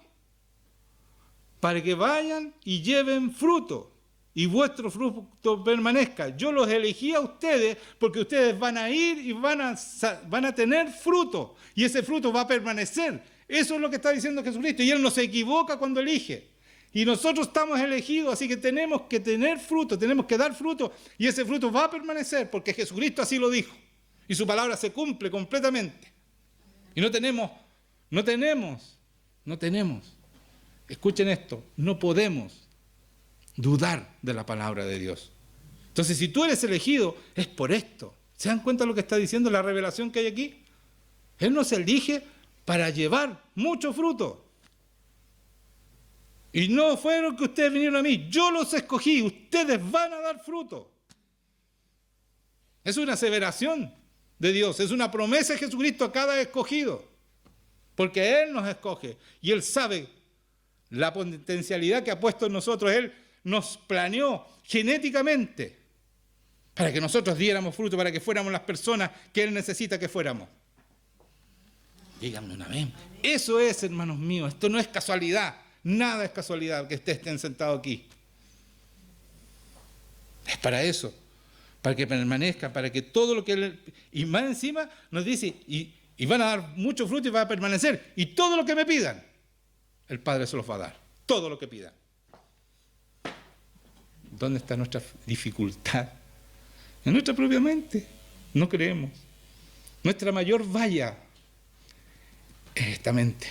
Para que vayan y lleven fruto y vuestro fruto permanezca. Yo los elegí a ustedes porque ustedes van a ir y van a tener fruto y ese fruto va a permanecer. Eso es lo que está diciendo Jesucristo y Él no se equivoca cuando elige. Y nosotros estamos elegidos, así que tenemos que tener fruto, tenemos que dar fruto y ese fruto va a permanecer porque Jesucristo así lo dijo y su palabra se cumple completamente. Y no tenemos, escuchen esto, no podemos dudar de la palabra de Dios. Entonces, si tú eres elegido, es por esto. ¿Se dan cuenta de lo que está diciendo la revelación que hay aquí? Él nos elige para llevar mucho fruto. Y no fueron que ustedes vinieron a mí, yo los escogí, ustedes van a dar fruto. Es una aseveración de Dios, es una promesa de Jesucristo a cada escogido. Porque Él nos escoge y Él sabe la potencialidad que ha puesto en nosotros. Él nos planeó genéticamente para que nosotros diéramos fruto, para que fuéramos las personas que Él necesita que fuéramos. Díganme una vez. Eso es, hermanos míos, esto no es casualidad. Nada es casualidad que estén sentados aquí. Es para eso, para que permanezca, para que todo lo que Él... Y más encima nos dice, y van a dar mucho fruto y va a permanecer. Y todo lo que me pidan, el Padre se los va a dar. Todo lo que pidan. ¿Dónde está nuestra dificultad? En nuestra propia mente. No creemos. Nuestra mayor valla es esta mente.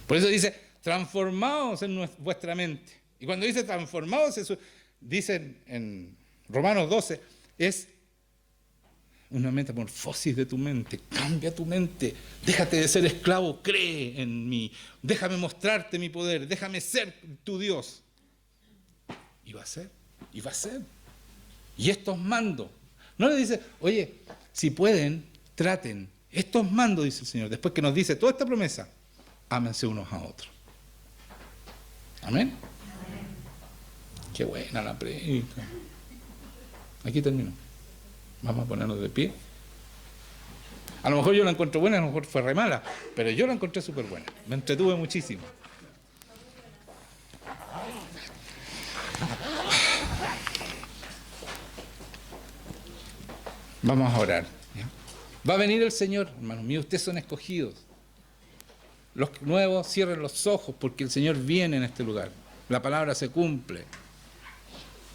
Por eso dice, transformaos en vuestra mente. Y cuando dice transformaos, eso dice en Romanos 12, es una metamorfosis de tu mente. Cambia tu mente. Déjate de ser esclavo, cree en mí. Déjame mostrarte mi poder. Déjame ser tu Dios. Y va a ser. Y va a ser. Y estos mando. No le dice, oye, si pueden, traten. Estos mando, dice el Señor. Después que nos dice toda esta promesa, ámense unos a otros. Amén. Qué buena la predica. Aquí termino. Vamos a ponernos de pie. A lo mejor yo la encuentro buena, a lo mejor fue re mala, pero yo la encontré súper buena. Me entretuve muchísimo. Vamos a orar. ¿Ya? Va a venir el Señor, hermanos míos, ustedes son escogidos. Los nuevos cierren los ojos porque el Señor viene en este lugar. La palabra se cumple.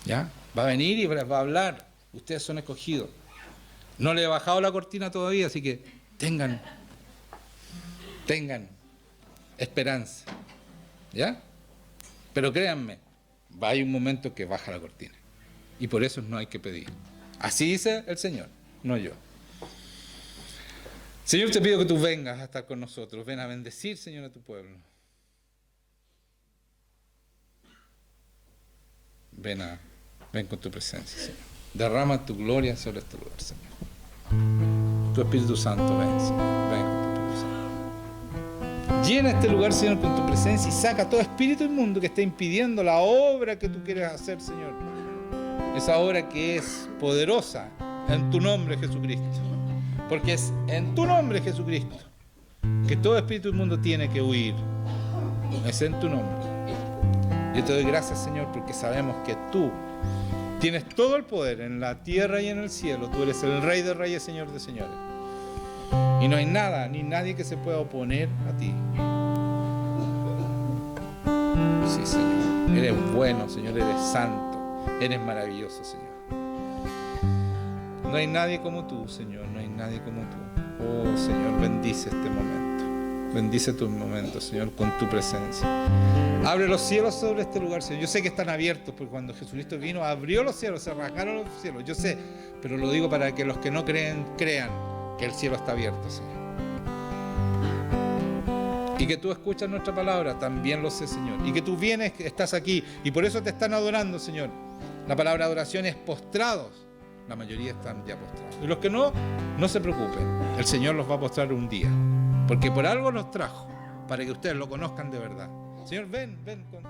¿Ya? Va a venir y va a hablar. Ustedes son escogidos. No le he bajado la cortina todavía, así que tengan esperanza. ¿Ya? Pero créanme, va a haber un momento que baja la cortina. Y por eso no hay que pedir. Así dice el Señor, no yo. Señor, te pido que tú vengas a estar con nosotros. Ven a bendecir, Señor, a tu pueblo. Ven con tu presencia, Señor. Derrama tu gloria sobre este lugar, Señor. Tu Espíritu Santo, ven, Señor. Ven con tu Espíritu Santo. Llena este lugar, Señor, con tu presencia y saca todo espíritu inmundo que esté impidiendo la obra que tú quieres hacer, Señor. Esa obra que es poderosa en tu nombre, Jesucristo. Porque es en tu nombre, Jesucristo, que todo espíritu inmundo tiene que huir. Es en tu nombre. Yo te doy gracias, Señor, porque sabemos que tú tienes todo el poder en la tierra y en el cielo. Tú eres el Rey de Reyes, Señor de Señores. Y no hay nada ni nadie que se pueda oponer a ti. Sí, Señor. Eres bueno, Señor. Eres santo. Eres maravilloso, Señor. No hay nadie como tú, Señor. No hay nadie como tú. Oh, Señor, bendice este momento. Bendice tu momento, Señor, con tu presencia. Abre los cielos sobre este lugar, Señor. Yo sé que están abiertos, porque cuando Jesucristo vino, abrió los cielos, se rasgaron los cielos. Yo sé, pero lo digo para que los que no creen, crean que el cielo está abierto, Señor. Y que tú escuchas nuestra palabra, también lo sé, Señor. Y que tú vienes, estás aquí, y por eso te están adorando, Señor. La palabra adoración es postrados. La mayoría están ya postrados. Y los que no se preocupen. El Señor los va a postrar un día. Porque por algo nos trajo, para que ustedes lo conozcan de verdad. Señor, ven con